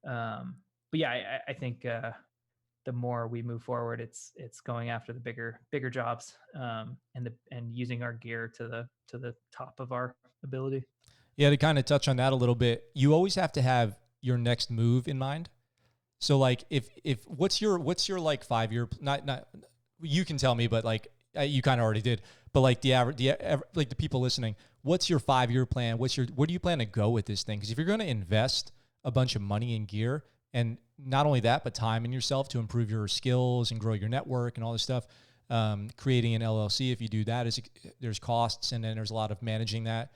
But yeah, I think the more we move forward, it's going after the bigger jobs, and using our gear to the top of our ability. Yeah, to kind of touch on that a little bit, you always have to have your next move in mind. So like if what's your like 5 year, not you can tell me, but like you kind of already did, but like like the people listening, what's your 5 year plan? Where do you plan to go with this thing? Because if you're going to invest a bunch of money in gear, and not only that, but time in yourself to improve your skills and grow your network and all this stuff, creating an LLC, if you do that, there's costs, and then there's a lot of managing that.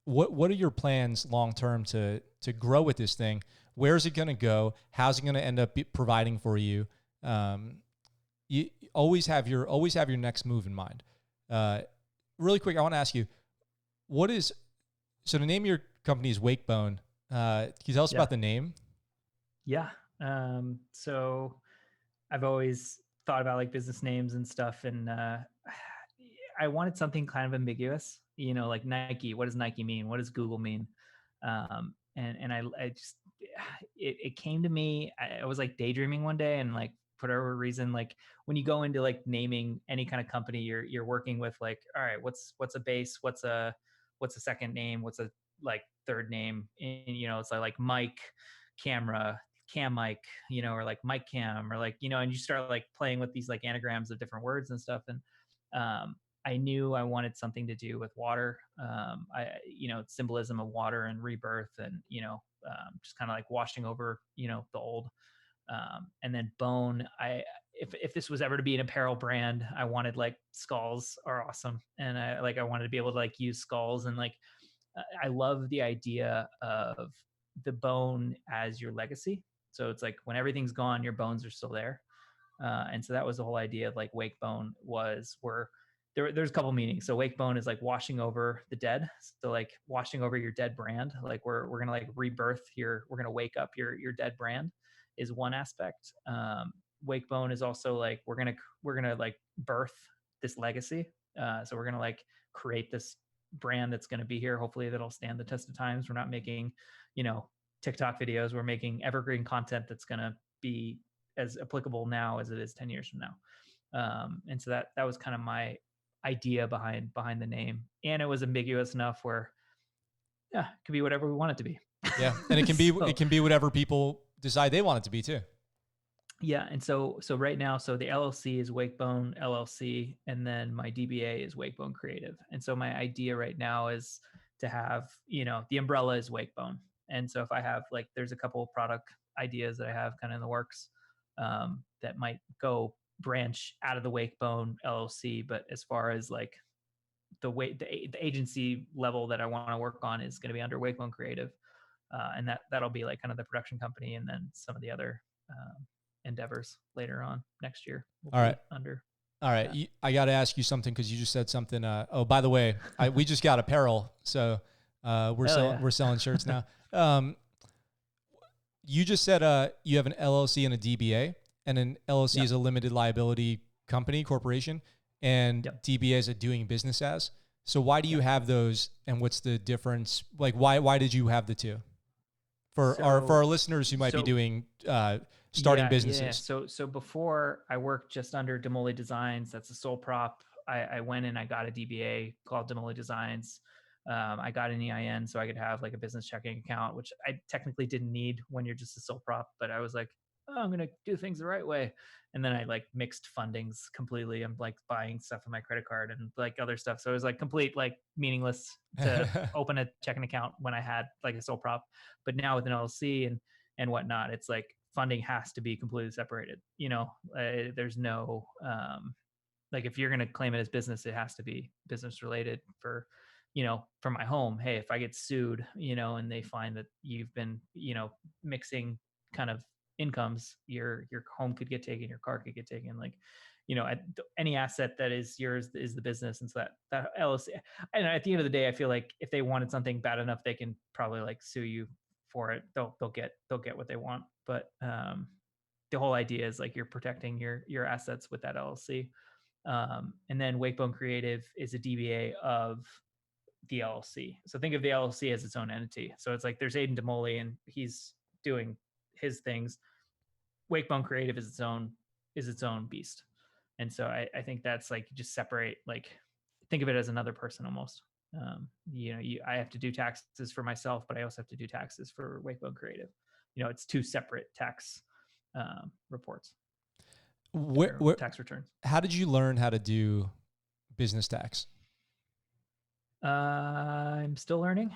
What are your plans long term to grow with this thing? Where's it going to go? How's it going to end up providing for you? You always have your next move in mind. Really quick, I want to ask you, so the name of your company is Wakebone. Can you tell us about the name? Yeah. So I've always thought about like business names and stuff, and I wanted something kind of ambiguous, like Nike. What does Nike mean? What does Google mean? And I just, it came to me. I was like daydreaming one day, and like for whatever reason, like when you go into like naming any kind of company, you're working with like, all right, what's a base? What's a second name? What's a like third name? And it's like Mike, camera, cam mic, or like mic cam, or like, and you start like playing with these like anagrams of different words and stuff. And I knew I wanted something to do with water. Symbolism of water and rebirth, and just kind of like washing over the old. And then bone, if this was ever to be an apparel brand, I wanted like skulls are awesome, and I wanted to be able to like use skulls, and like I love the idea of the bone as your legacy. So it's like when everything's gone, your bones are still there. And so that was the whole idea of like Wakebone was there's a couple meanings. So Wakebone is like washing over the dead. So like washing over your dead brand. Like we're going to like rebirth we're going to wake up your dead brand is one aspect. Wakebone is also like, we're going to like birth this legacy. So we're going to like create this brand that's going to be here. Hopefully that'll stand the test of times. We're not making, TikTok videos. We're making evergreen content that's going to be as applicable now as it is 10 years from now. And so that was kind of my idea behind the name. And it was ambiguous enough where, yeah, it could be whatever we want it to be. Yeah. And it can be, it can be whatever people decide they want it to be too. Yeah. And so right now, so the LLC is Wakebone LLC, and then my DBA is Wakebone Creative. And so my idea right now is to have, the umbrella is Wakebone. And so if I have like, there's a couple of product ideas that I have kind of in the works, that might go branch out of the Wakebone LLC. But as far as like the agency level that I want to work on is going to be under Wakebone Creative. And that'll be like kind of the production company, and then some of the other, endeavors later on next year. All right. Under. All right. I got to ask you something, because you just said something. Oh, by the way, we just got apparel. So we're selling shirts now. You just said you have an LLC and a DBA, and an LLC is a limited liability corporation, and DBA is a doing business as. So why do you have those, and what's the difference? Like why did you have the two? For our listeners who might be doing starting businesses. Yeah. So before, I worked just under Demolli Designs. That's a sole prop. I went and I got a DBA called Demolli Designs. I got an EIN so I could have like a business checking account, which I technically didn't need when you're just a sole prop. But I was like, oh, I'm going to do things the right way. And then I like mixed fundings completely. I'm like buying stuff on my credit card and like other stuff. So it was like complete, like meaningless to open a checking account when I had like a sole prop. But now with an LLC and whatnot, it's like funding has to be completely separated. There's no, like if you're going to claim it as business, it has to be business related for my home. Hey, if I get sued, and they find that you've been, mixing kind of incomes, your home could get taken, your car could get taken, like, any asset that is yours is the business. And so that LLC, and at the end of the day, I feel like if they wanted something bad enough, they can probably like sue you for it. They'll get what they want. But the whole idea is like you're protecting your assets with that LLC. And then Wakebone Creative is a DBA of the LLC. So think of the LLC as its own entity. So it's like there's Aidan Demolli and he's doing his things. Wakebone Creative is its own beast. And so I think that's like just separate, like think of it as another person almost. I have to do taxes for myself, but I also have to do taxes for Wakebone Creative. It's two separate tax reports, tax returns. How did you learn how to do business tax? I'm still learning.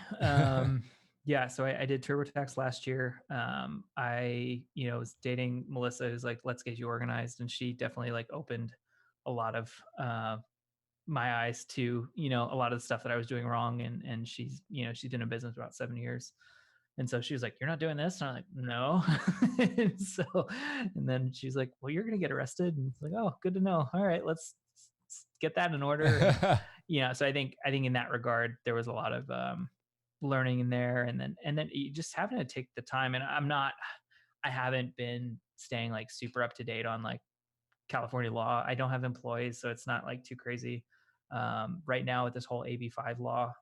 Yeah, so I did TurboTax last year. I was dating Melissa, who's like, let's get you organized, and she definitely like opened a lot of my eyes to a lot of the stuff that I was doing wrong. And she's been in business for about 7 years. And so she was like, you're not doing this. And I'm like, no. and then she's like, well, you're going to get arrested. And it's like, oh, good to know. All right, let's get that in order. And, so I think in that regard, there was a lot of learning in there. And then you just having to take the time. And I haven't been staying like super up to date on like California law. I don't have employees, so it's not like too crazy. Right now with this whole AB5 law,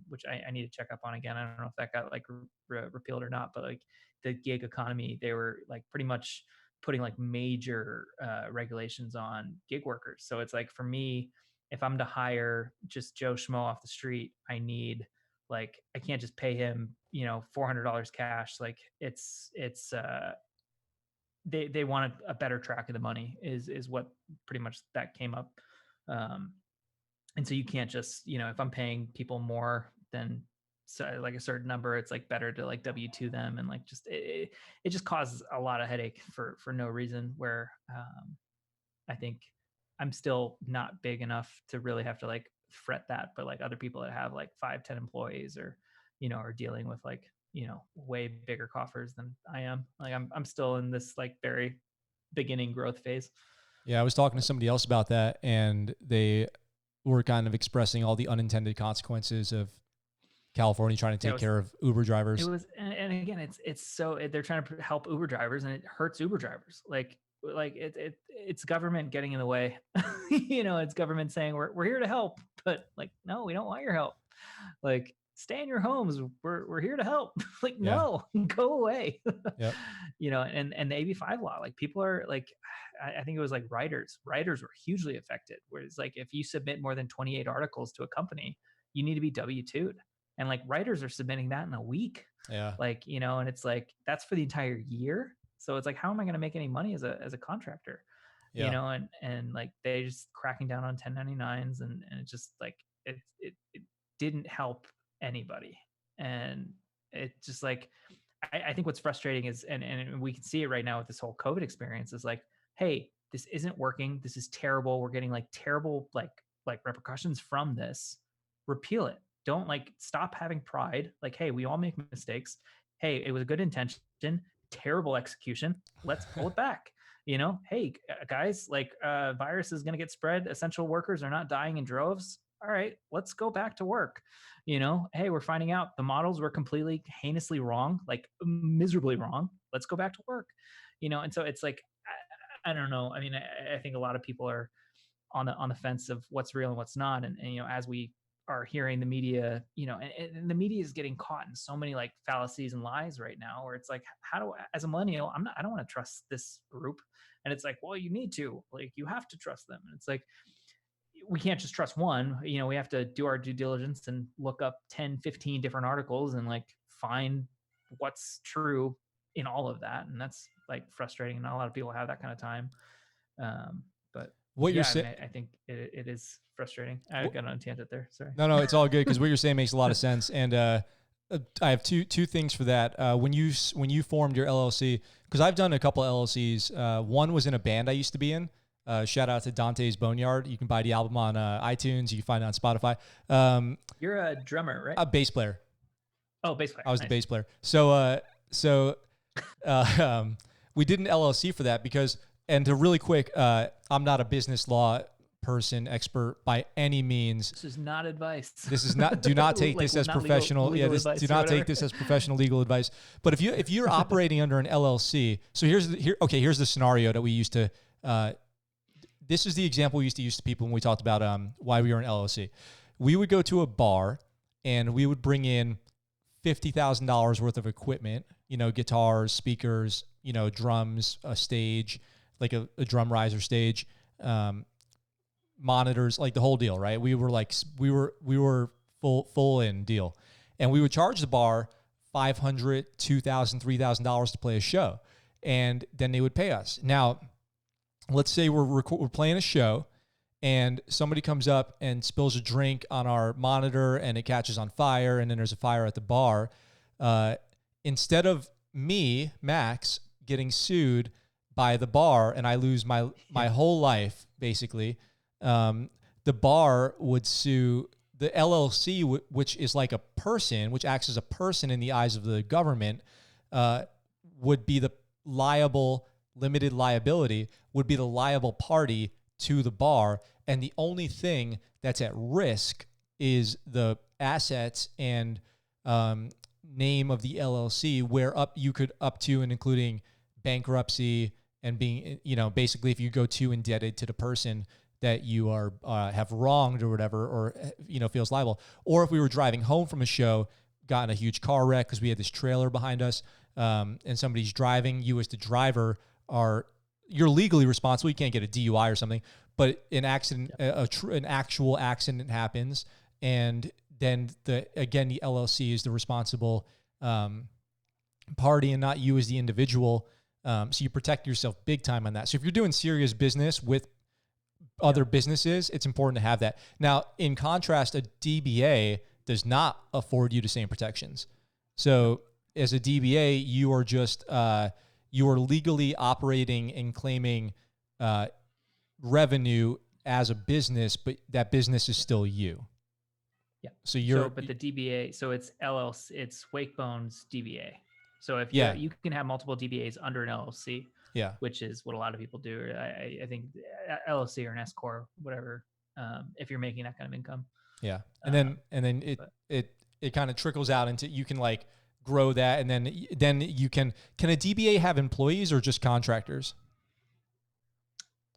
which I need to check up on again. I don't know if that got like repealed or not, but like the gig economy, they were like pretty much putting like major regulations on gig workers. So it's like for me, if I'm to hire just Joe Schmo off the street, I need like, I can't just pay him, $400 cash. Like they wanted a better track of the money is what pretty much that came up. And so you can't just, if I'm paying people more than like a certain number, it's like better to like W-2 them. And like, just, it just causes a lot of headache for no reason, where I think I'm still not big enough to really have to like fret that. But like other people that have like 5-10 employees or, are dealing with like, way bigger coffers than I am. Like I'm still in this like very beginning growth phase. Yeah. I was talking to somebody else about that, and they were kind of expressing all the unintended consequences of California trying to take care of Uber drivers. It was, and again, it's so they're trying to help Uber drivers, and it hurts Uber drivers. Like it's government getting in the way. It's government saying we're here to help, but like, no, we don't want your help. Like, stay in your homes. We're here to help. Like, no, go away. Yep. And the AB5 law, like people are like, I think it was like writers were hugely affected. Whereas like, if you submit more than 28 articles to a company, you need to be W-2'd. And like writers are submitting that in a week. Yeah. Like, and it's like, that's for the entire year. So it's like, how am I going to make any money as a contractor? Yeah. And like, they just cracking down on 1099s and it's just like, it didn't help anybody. And it just like, I think what's frustrating is, and we can see it right now with this whole COVID experience, is like, hey, this isn't working. This is terrible. We're getting like terrible, like repercussions from this. Repeal it. Don't like stop having pride. Like, hey, we all make mistakes. Hey, it was a good intention, terrible execution. Let's pull it back. Hey guys, like virus is going to get spread. Essential workers are not dying in droves. All right, let's go back to work. Hey, we're finding out the models were completely heinously wrong, like miserably wrong. Let's go back to work. And so it's like, I don't know. I mean, I think a lot of people are on the fence of what's real and what's not. And as we are hearing the media, and the media is getting caught in so many like fallacies and lies right now, where it's like, as a millennial, I don't want to trust this group. And it's like, well, you need to, like, you have to trust them. And it's like, we can't just trust one. We have to do our due diligence and look up 10, 15 different articles and like find what's true in all of that. And that's like frustrating. And not a lot of people have that kind of time. But what you're saying, I think it is frustrating. I got on a tangent there. Sorry. No, it's all good, because what you're saying makes a lot of sense. And I have two things for that. When you formed your LLC, because I've done a couple of LLCs. One was in a band I used to be in. Shout out to Dante's Boneyard. You can buy the album on iTunes. You can find it on Spotify. You're a drummer, right? A bass player. Oh, bass player. I was the bass player. So we did an LLC for that because, and to really quick, I'm not a business law person expert by any means. This is not advice. This is not, do not take this as professional. Legal This, advice do not take this as professional legal advice. But if you're operating under an LLC, so here's the scenario that we used to, this is the example we used to use to people when we talked about why we were an LLC. We would go to a bar and we would bring in $50,000 worth of equipment, guitars, speakers, drums, a stage, like a drum riser stage, monitors, like the whole deal, right? We were full in deal. And we would charge the bar $500, $2,000, $3,000 to play a show. And then they would pay us. Now, let's say we're playing a show and somebody comes up and spills a drink on our monitor and it catches on fire and then there's a fire at the bar. Instead of me, Max, getting sued by the bar and I lose my whole life, basically, the bar would sue the LLC, which is like a person, which acts as a person in the eyes of the government, would be the limited liability, would be the liable party to the bar. And the only thing that's at risk is the assets and name of the LLC, where you could up to and including bankruptcy and being, basically if you go too indebted to the person that you are have wronged or whatever, or feels liable. Or if we were driving home from a show, got in a huge car wreck because we had this trailer behind us, and somebody's driving, you as the driver you're legally responsible. You can't get a DUI or something, but an accident, an actual accident happens, and then the LLC is the responsible party and not you as the individual. So you protect yourself big time on that. So if you're doing serious business with other businesses, it's important to have that. Now, in contrast, a DBA does not afford you the same protections. So as a DBA, you are just you are legally operating and claiming revenue as a business, but that business is still you. Yeah. So but the DBA, so it's LLC, it's Wakebone's DBA. So if you can have multiple DBAs under an LLC, which is what a lot of people do. I think LLC or an S corp, whatever. If you're making that kind of income. Yeah, and then it kind of trickles out into, you can like grow that, and then you can a DBA have employees or just contractors?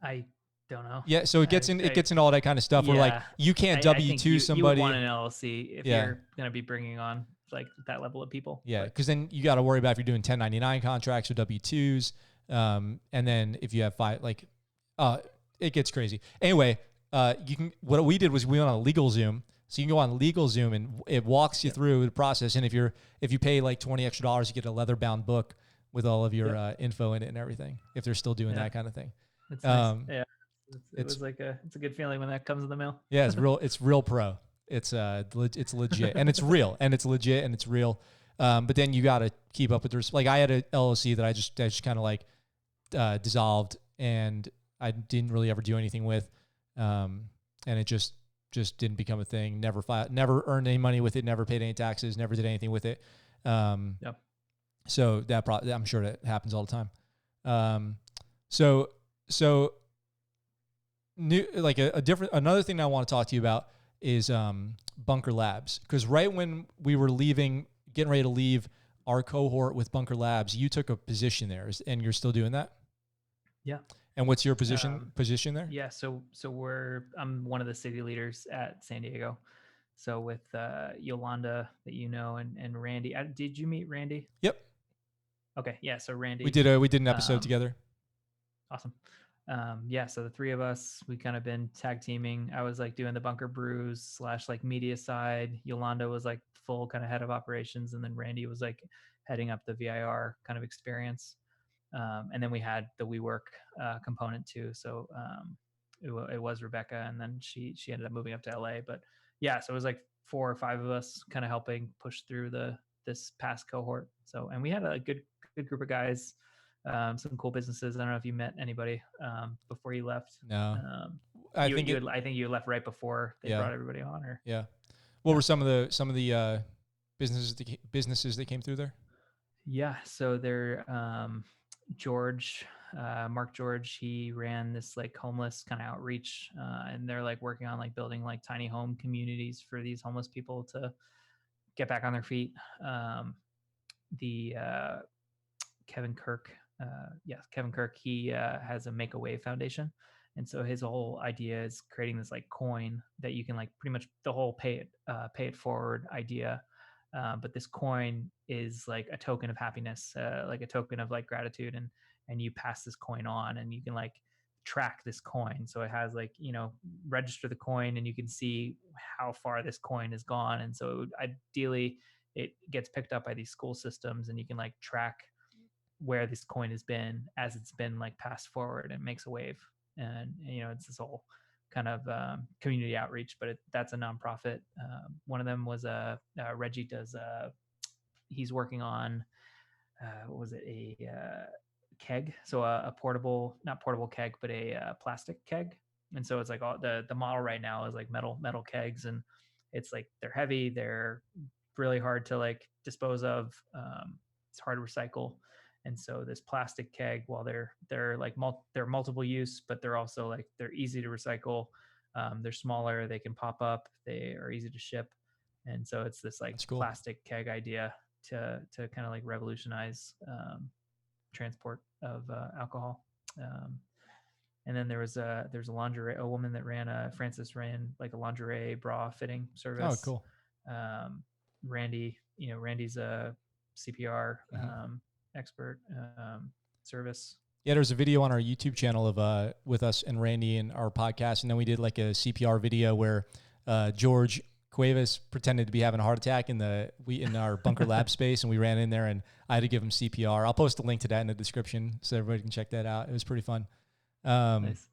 I don't know. Yeah, so it gets into all that kind of stuff where like you can't W-2 somebody. You would want an LLC if you're going to be bringing on like that level of people. Yeah, because then you got to worry about if you're doing 1099 contracts or W-2s. And then if you have it gets crazy. Anyway, what we did was we went on a legal Zoom. So you can go on legal Zoom and it walks you through the process. And if you pay like $20 extra, you get a leather bound book with all of your info in it and everything, if they're still doing that kind of thing. It's nice. Yeah. It's a good feeling when that comes in the mail. Yeah, it's real pro. It's legit and it's real and it's legit and it's real. But then you got to keep up with the, like I had a LLC that I just kind of like dissolved and I didn't really ever do anything with. And it just didn't become a thing. Never earned any money with it. Never paid any taxes. Never did anything with it. So that I'm sure that happens all the time. So new, like another thing I want to talk to you about is Bunker Labs, because right when we were getting ready to leave our cohort with Bunker Labs, you took a position there, and you're still doing that. Yeah. And what's your position there? Yeah. So I'm one of the city leaders at San Diego. So with Yolanda that and Randy. Did you meet Randy? Yep. Okay. Yeah. So Randy. We did an episode together. Awesome. So the three of us, we kind of been tag teaming. I was like doing the Bunker Brews / like media side. Yolanda was like full kind of head of operations, and then Randy was like heading up the VIR kind of experience. And then we had the WeWork component too. So it was Rebecca, and then she ended up moving up to LA. But yeah, so it was like 4 or 5 of us kind of helping push through this past cohort. So, and we had a good group of guys, some cool businesses. I don't know if you met anybody before you left. No, I think you left right before they brought everybody on. Or what were some of the businesses that came through there? Yeah, so they're George, Mark George, he ran this like homeless kind of outreach, and they're like working on like building like tiny home communities for these homeless people to get back on their feet. The Kevin Kirk, Kevin Kirk, he has a Make a Wave Foundation, and so his whole idea is creating this like coin that you can like pretty much the whole pay it forward idea. But this coin is like a token of happiness, like a token of like gratitude, and you pass this coin on, and you can like track this coin. So it has like, you know, register the coin, and you can see how far this coin has gone. And so ideally, it gets picked up by these school systems, and you can like track where this coin has been as it's been like passed forward, and makes a wave. And you know, it's this whole kind of community outreach, but that's a nonprofit. One of them was Reggie does he's working on what was it, a keg, so a portable, not portable keg, but a plastic keg. And so it's like all the model right now is like metal kegs, and it's like they're heavy, they're really hard to like dispose of. It's hard to recycle. And so this plastic keg, while they're like they're multiple use, but they're also like they're easy to recycle. They're smaller, they can pop up, they are easy to ship. And so it's this like cool. plastic keg idea to kind of like revolutionize transport of alcohol. And then there's a lingerie, a woman that Frances ran like a lingerie bra fitting service. Oh, cool. Randy, Randy's a CPR expert service. Yeah, there's a video on our YouTube channel of with us and Randy and our podcast, and then we did like a CPR video where George Cuevas pretended to be having a heart attack in our bunker lab space, and we ran in there, and I had to give him CPR. I'll post a link to that in the description so everybody can check that out. It was pretty fun. Nice.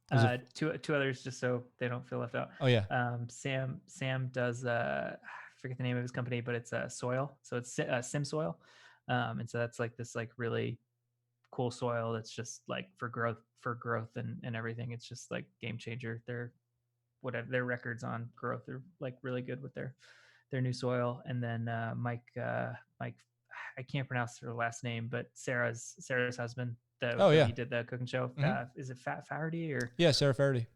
Two others, just so they don't feel left out. Oh yeah. Sam does I forget the name of his company, but it's soil. So it's Sim Soil, and so that's like this like really cool soil that's just like for growth and everything. It's just like game changer. Their records on growth are like really good with their new soil. And then Mike, I can't pronounce her last name, but Sarah's husband. He did the cooking show. Mm-hmm. Is it Faherty or? Yeah, Sarah Faherty.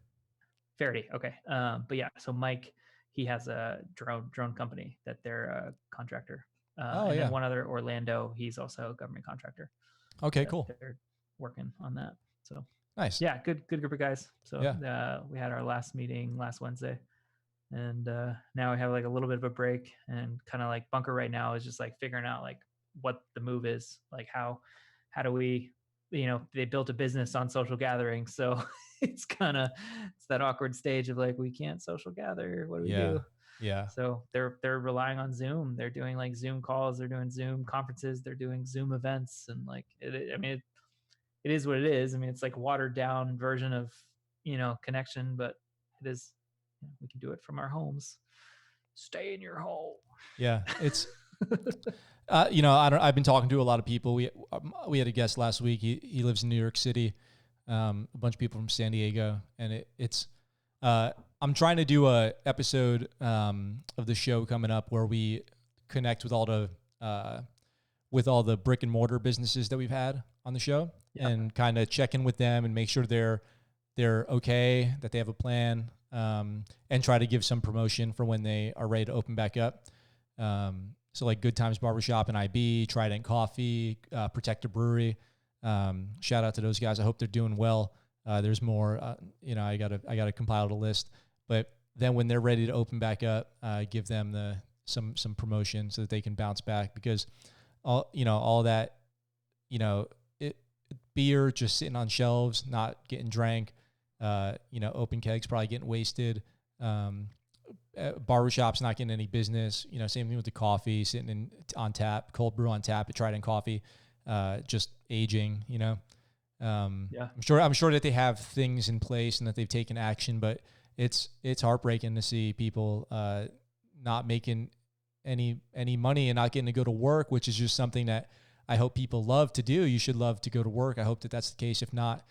Faherty, okay. But yeah, so Mike, he has a drone company that they're a contractor. Then one other, Orlando, he's also a government contractor. Okay, cool. They're working on that. So nice. Yeah, good group of guys. So we had our last meeting last Wednesday, and now we have like a little bit of a break, and kind of like Bunker right now is just like figuring out like what the move is, like how do we, they built a business on social gathering, so it's that awkward stage of like, we can't social gather, what do we do? Yeah. So they're relying on Zoom. They're doing like Zoom calls, they're doing Zoom conferences, they're doing Zoom events, and like it is what it is. I mean, it's like watered down version of, connection, but it is, we can do it from our homes. Stay in your home. Yeah. It's, I've been talking to a lot of people. We had a guest last week. He lives in New York City. A bunch of people from San Diego, and I'm trying to do a episode of the show coming up where we connect with all the brick and mortar businesses that we've had on the show, and kind of check in with them and make sure they're okay, that they have a plan, and try to give some promotion for when they are ready to open back up. So like Good Times Barbershop and IB, Trident Coffee, Protector Brewery. Shout out to those guys. I hope they're doing well. There's more. I gotta compile the list. But then when they're ready to open back up, give them some promotion so that they can bounce back, because all that, beer just sitting on shelves, not getting drank, open kegs probably getting wasted. Barbershops not getting any business. Same thing with the coffee sitting on tap, cold brew on tap at Trident Coffee, just aging. I'm sure that they have things in place and that they've taken action, but it's heartbreaking to see people not making any money and not getting to go to work, which is just something that I hope people love to do. You should love to go to work. I hope that that's the case. If not,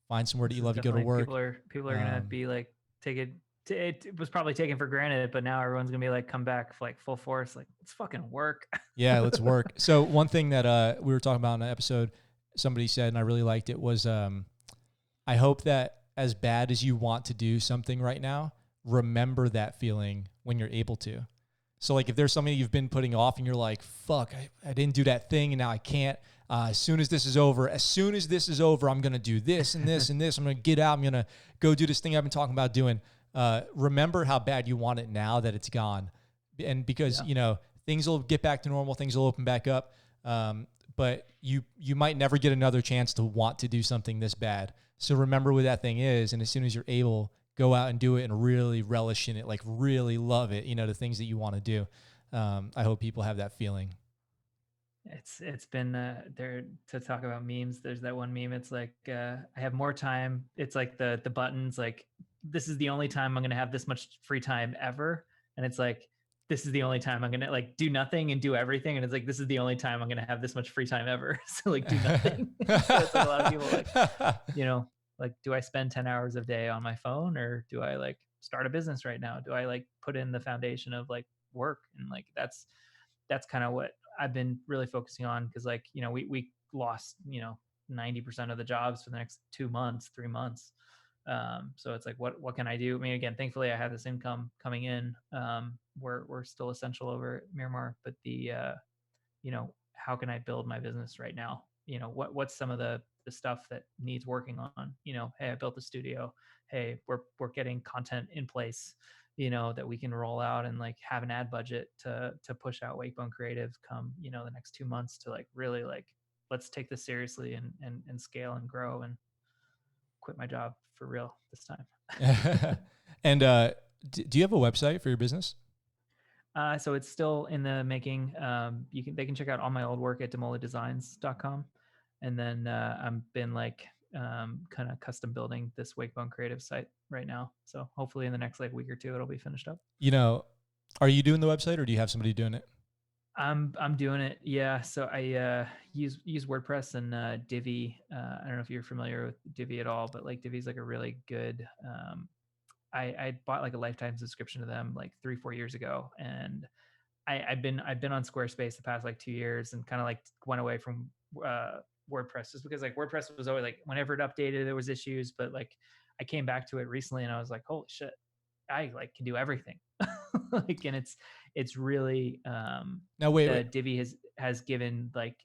find somewhere that you love to go to work. People are gonna be like, it was probably taken for granted, but now everyone's gonna be like, come back for like full force, like, let's fucking work. Yeah, let's work. So one thing that we were talking about in an episode, somebody said, and I really liked it, was I hope that as bad as you want to do something right now, remember that feeling when you're able to. So like if there's something you've been putting off and you're like, fuck, I didn't do that thing and now I can't. As soon as this is over, I'm going to do this and this and this. I'm going to get out. I'm going to go do this thing I've been talking about doing. Remember how bad you want it now that it's gone. And because, you know, things will get back to normal, things will open back up. But you might never get another chance to want to do something this bad. So remember what that thing is. And as soon as you're able, go out and do it and really relish in it, like really love it, you know, the things that you want to do. I hope people have that feeling. It's been there to talk about memes. There's that one meme. It's like, I have more time. It's like the buttons, like, this is the only time I'm going to have this much free time ever. And it's like, this is the only time I'm going to like do nothing and do everything. And it's like, this is the only time I'm going to have this much free time ever. So like do nothing. So it's like a lot of people like, you know, like, do I spend 10 hours a day on my phone, or do I like start a business right now? Do I like put in the foundation of like work? And like, that's kind of what I've been really focusing on. Cause like, you know, we lost, you know, 90% of the jobs for the next 2 months, 3 months. So it's like, what can I do? I mean, again, thankfully I have this income coming in. We're still essential over at Miramar, but the, you know, how can I build my business right now? You know, what's some of the stuff that needs working on? You know, hey, I built a studio. Hey, we're getting content in place, you know, that we can roll out and like have an ad budget to push out Wakebone Creative come, you know, the next 2 months to like really like, let's take this seriously and scale and grow and quit my job for real this time. And do you have a website for your business? So it's still in the making. They can check out all my old work at demollidesigns.com. And then I've been like kind of custom building this Wakebone Creative site right now. So hopefully in the next like week or two, it'll be finished up. You know, are you doing the website or do you have somebody doing it? I'm doing it. Yeah. So I use WordPress and Divi. I don't know if you're familiar with Divi at all, but like Divi's like a really good. I bought like a lifetime subscription to them like 3-4 years ago, and I've been on Squarespace the past like 2 years and kind of like went away from WordPress just because like WordPress was always like whenever it updated there was issues, but like I came back to it recently and I was like, holy shit, I like can do everything. Like, and it's really now wait. Divi has given like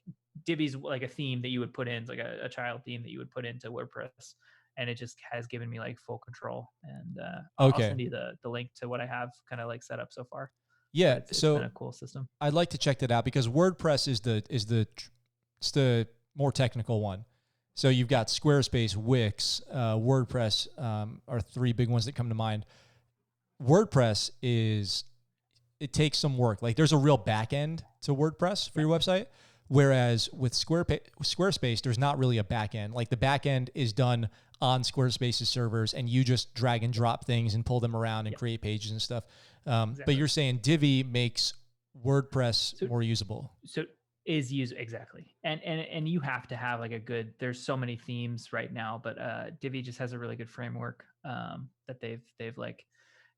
Divi's like a theme that you would put in, like a child theme that you would put into WordPress. And it just has given me like full control. And I'll send you the link to what I have kind of like set up so far. Yeah, it's been a cool system. I'd like to check that out because WordPress is the more technical one. So you've got Squarespace, Wix, WordPress are 3 big ones that come to mind. WordPress it takes some work. Like there's a real back end to WordPress for your website. Whereas with Squarespace, there's not really a back end. Like the back end is done on Squarespace's servers and you just drag and drop things and pull them around and create pages and stuff. Exactly. But you're saying Divi makes WordPress more usable. So is use exactly. And you have to have like a good, there's so many themes right now, but Divi just has a really good framework that they've like,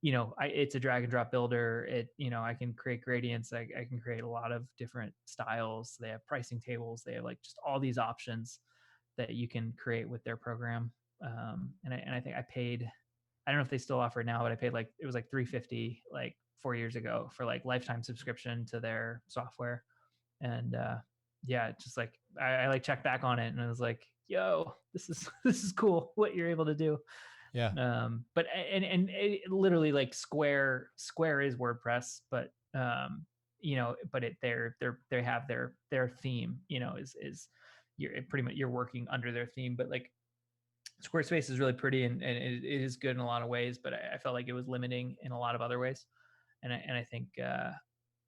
you know, it's a drag and drop builder. You know, I can create gradients. I can create a lot of different styles. They have pricing tables. They have like just all these options that you can create with their program. And I think I paid, I don't know if they still offer it now, but I paid like, it was like $350 like 4 years ago for like lifetime subscription to their software. And yeah, just like, I like checked back on it and I was like, yo, this is cool what you're able to do. Yeah. But and it literally like Square is WordPress, but you know, but they have their theme, you know, is you're pretty much you're working under their theme, but like Squarespace is really pretty and it is good in a lot of ways, but I felt like it was limiting in a lot of other ways. And I think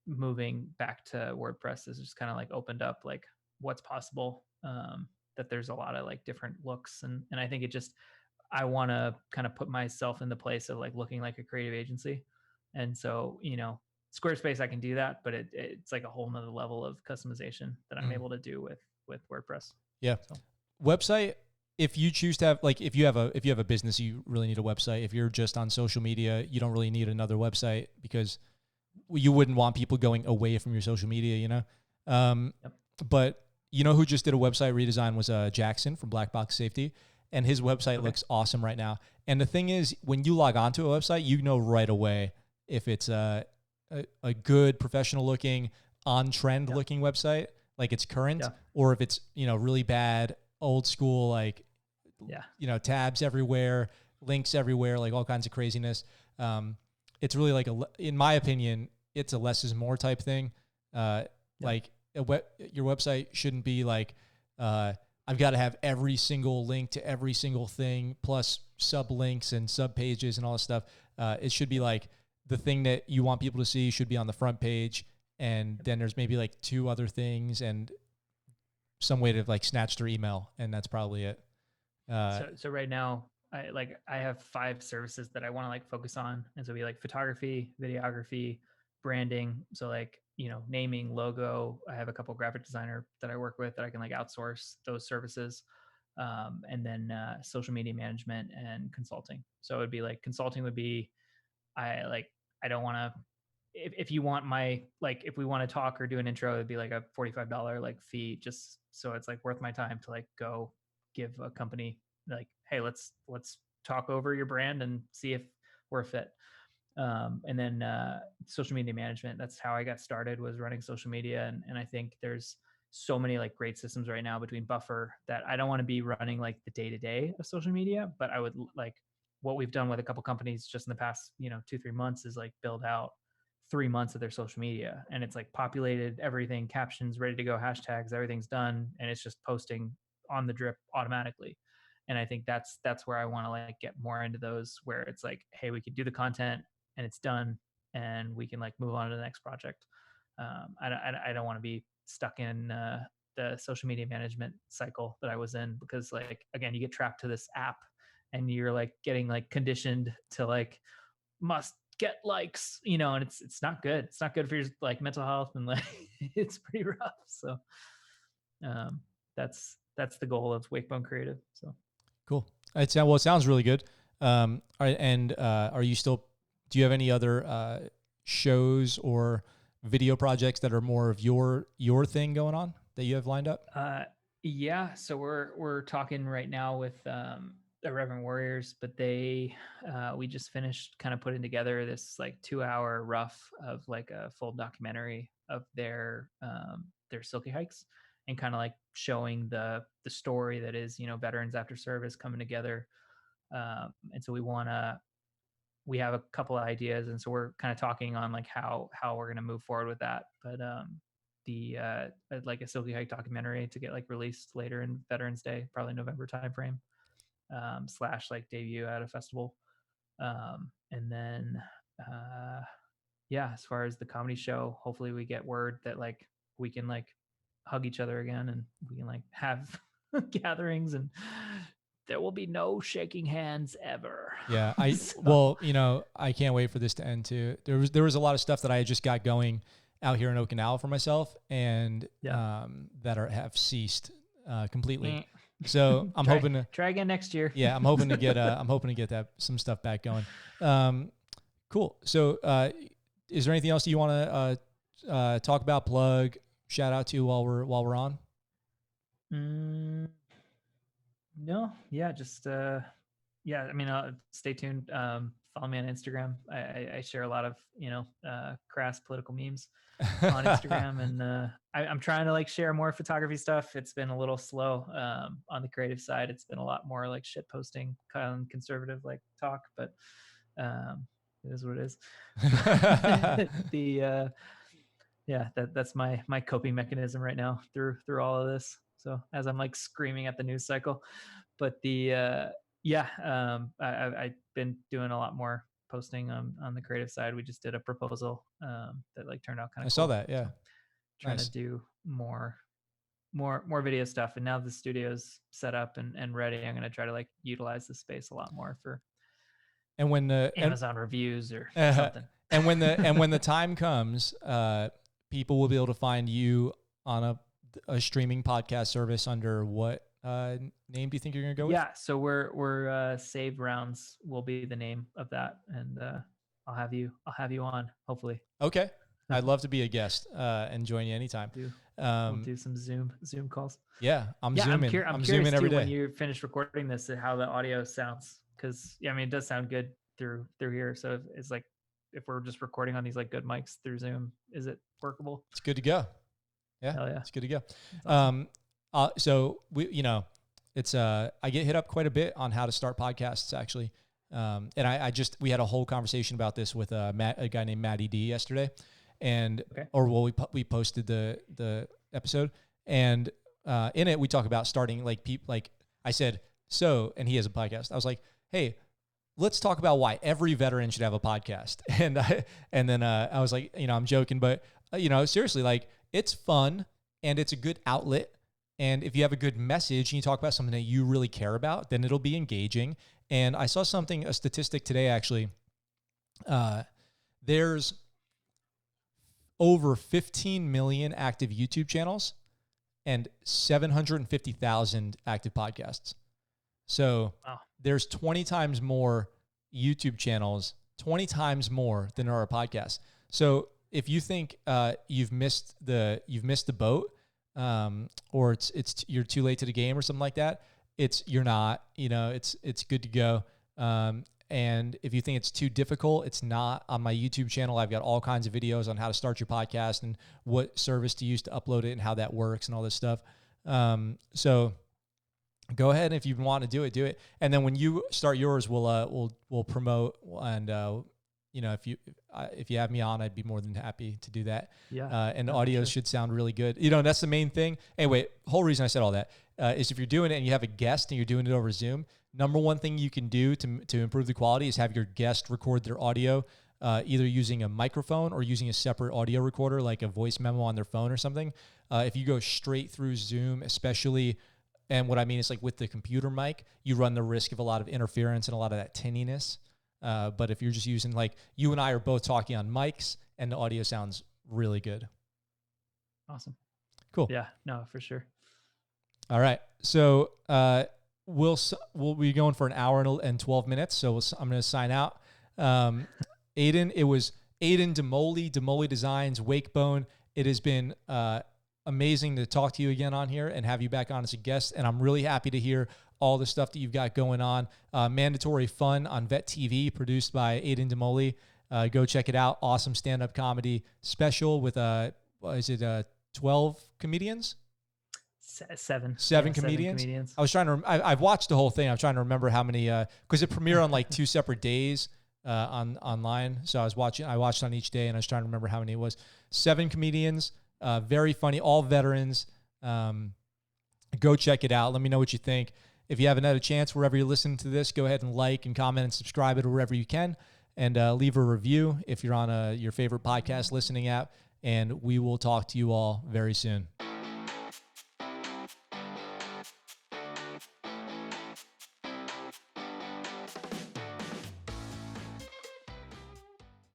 moving back to WordPress has just kind of like opened up like what's possible, that there's a lot of like different looks. And I think it just, I want to kind of put myself in the place of like looking like a creative agency. And so, you know, Squarespace, I can do that, but it's like a whole nother level of customization that I'm able to do with WordPress. Yeah. So. Website, if you choose to have, like, if you have a business, you really need a website. If you're just on social media, you don't really need another website because you wouldn't want people going away from your social media, you know? But you know who just did a website redesign was Jackson from Black Box Safety, and his website looks awesome right now. And the thing is, when you log onto a website, you know right away if it's a good professional looking, on trend looking website, like it's current, or if it's, you know, really bad, old school, like, you know, tabs everywhere, links everywhere, like all kinds of craziness. It's really like in my opinion, it's a less is more type thing. Like your website shouldn't be like, I've got to have every single link to every single thing, plus sub links and sub pages and all this stuff. It should be like the thing that you want people to see should be on the front page. And then there's maybe like 2 other things and some way to like snatch their email. And that's probably it. So right now I have 5 services that I want to like focus on. And so it'd be like photography, videography, branding. So like, you know, naming, logo. I have a couple graphic designer that I work with that I can like outsource those services. And then social media management and consulting. So it'd be like consulting would be, I don't want to, if you want my, like, if we want to talk or do an intro, it'd be like a $45 like fee, just so it's like worth my time to like go give a company like, hey, let's talk over your brand and see if we're a fit. And then social media management, that's how I got started, was running social media. And I think there's so many like great systems right now between Buffer that I don't want to be running like the day-to-day of social media, but I would like, what we've done with a couple companies just in the past, you know, 2-3 months is like build out 3 months of their social media, and it's like populated, everything, captions ready to go, hashtags, everything's done, and it's just posting on the drip automatically. And I think that's where I want to like get more into those, where it's like, hey, we could do the content and it's done, and we can like move on to the next project. I don't want to be stuck in the social media management cycle that I was in, because like, again, you get trapped to this app and you're like getting like conditioned to like must get likes, you know, and it's not good. It's not good for your like mental health, and like it's pretty rough. So that's the goal of Wakebone Creative. So cool. It sounds really good. Are you still, do you have any other shows or video projects that are more of your thing going on that you have lined up? Yeah, so we're talking right now with the Reverend Warriors, but they we just finished kind of putting together this like 2-hour rough of like a full documentary of their Silky hikes, and kind of like showing the story that is, you know, veterans after service coming together. And so we have a couple of ideas, and so we're kind of talking on like how we're going to move forward with that. But the like a Silky hike documentary to get like released later in Veterans Day, probably November timeframe, / like debut at a festival. And then yeah, as far as the comedy show, hopefully we get word that like we can like hug each other again, and we can like have gatherings, and there will be no shaking hands ever. Yeah, So, well, you know, I can't wait for this to end too. There was a lot of stuff that I just got going out here in Okinawa for myself, and that have ceased completely. So I'm hoping to try again next year. Yeah, I'm hoping to get that some stuff back going. Cool. So is there anything else you want to talk about, plug, shout out to while we're on? No, yeah, just yeah, I mean, stay tuned. Follow me on Instagram. I share a lot of, you know, crass political memes on Instagram, and I'm trying to like share more photography stuff. It's been a little slow on the creative side. It's been a lot more like shit posting, kind of conservative like talk, but it is what it is. Yeah, that's my coping mechanism right now through all of this. So as I'm like screaming at the news cycle, but I've been doing a lot more posting on the creative side. We just did a proposal that like turned out kind of cool. I saw that. Yeah. So trying to do more video stuff. And now the studio's set up and ready, I'm going to try to like utilize the space a lot more for Amazon reviews or something. And when the time comes, people will be able to find you on a streaming podcast service under what name do you think you're going to go with? Yeah, so we're Saved Rounds will be the name of that, and I'll have you on, hopefully. Okay. I'd love to be a guest and join you anytime. We'll do some Zoom calls. Yeah, I'm Yeah, zooming. I'm curious zooming every too day. when you finish recording this how the audio sounds, because yeah, I mean it does sound good through here. So it's like if we're just recording on these like good mics through Zoom, is it workable? It's good to go. Yeah, hell yeah, it's good to go. Awesome. So we, it's I get hit up quite a bit on how to start podcasts actually. And we had a whole conversation about this with a guy named Matty D yesterday, and we posted the episode, and in it we talk about starting like I said, and he has a podcast. I was like, hey, let's talk about why every veteran should have a podcast. And then I was like, I'm joking, but seriously, like it's fun and it's a good outlet. And if you have a good message and you talk about something that you really care about, then it'll be engaging. And I saw a statistic today, actually. There's over 15 million active YouTube channels and 750,000 active podcasts. So there's 20 times more YouTube channels, 20 times more than there are podcasts. So if you think you've missed the boat, or you're too late to the game or something like that, you're not. It's good to go. And if you think it's too difficult, it's not. On my YouTube channel, I've got all kinds of videos on how to start your podcast and what service to use to upload it and how that works and all this stuff. So go ahead, and if you want to do it. And then when you start yours, we'll promote, and if you have me on, I'd be more than happy to do that. Yeah. And the audio should sound really good. That's the main thing. Anyway, whole reason I said all that is if you're doing it and you have a guest and you're doing it over Zoom, number one thing you can do to improve the quality is have your guest record their audio, either using a microphone or using a separate audio recorder, like a voice memo on their phone or something. If you go straight through Zoom, especially, and what I mean is like with the computer mic, you run the risk of a lot of interference and a lot of that tinniness. But if you're just using, like, you and I are both talking on mics and the audio sounds really good. Awesome. Cool. Yeah, no, for sure. All right. So we'll be going for an hour and 12 minutes. So I'm going to sign out. Aidan, it was Aidan Demolli Designs, Wakebone. It has been amazing to talk to you again on here and have you back on as a guest. And I'm really happy to hear all the stuff that you've got going on. Mandatory Fun on VetTV, produced by Aidan Demolli. Go check it out. Awesome stand-up comedy special with 12 comedians? Seven comedians. I was trying to. I've watched the whole thing. I'm trying to remember how many, because it premiered on like 2 separate days online. So I watched on each day, and I was trying to remember how many it was. 7 comedians, very funny, all veterans. Go check it out. Let me know what you think. If you haven't had a chance, wherever you're listening to this, go ahead and like and comment and subscribe it wherever you can, and leave a review if you're on your favorite podcast listening app. And we will talk to you all very soon.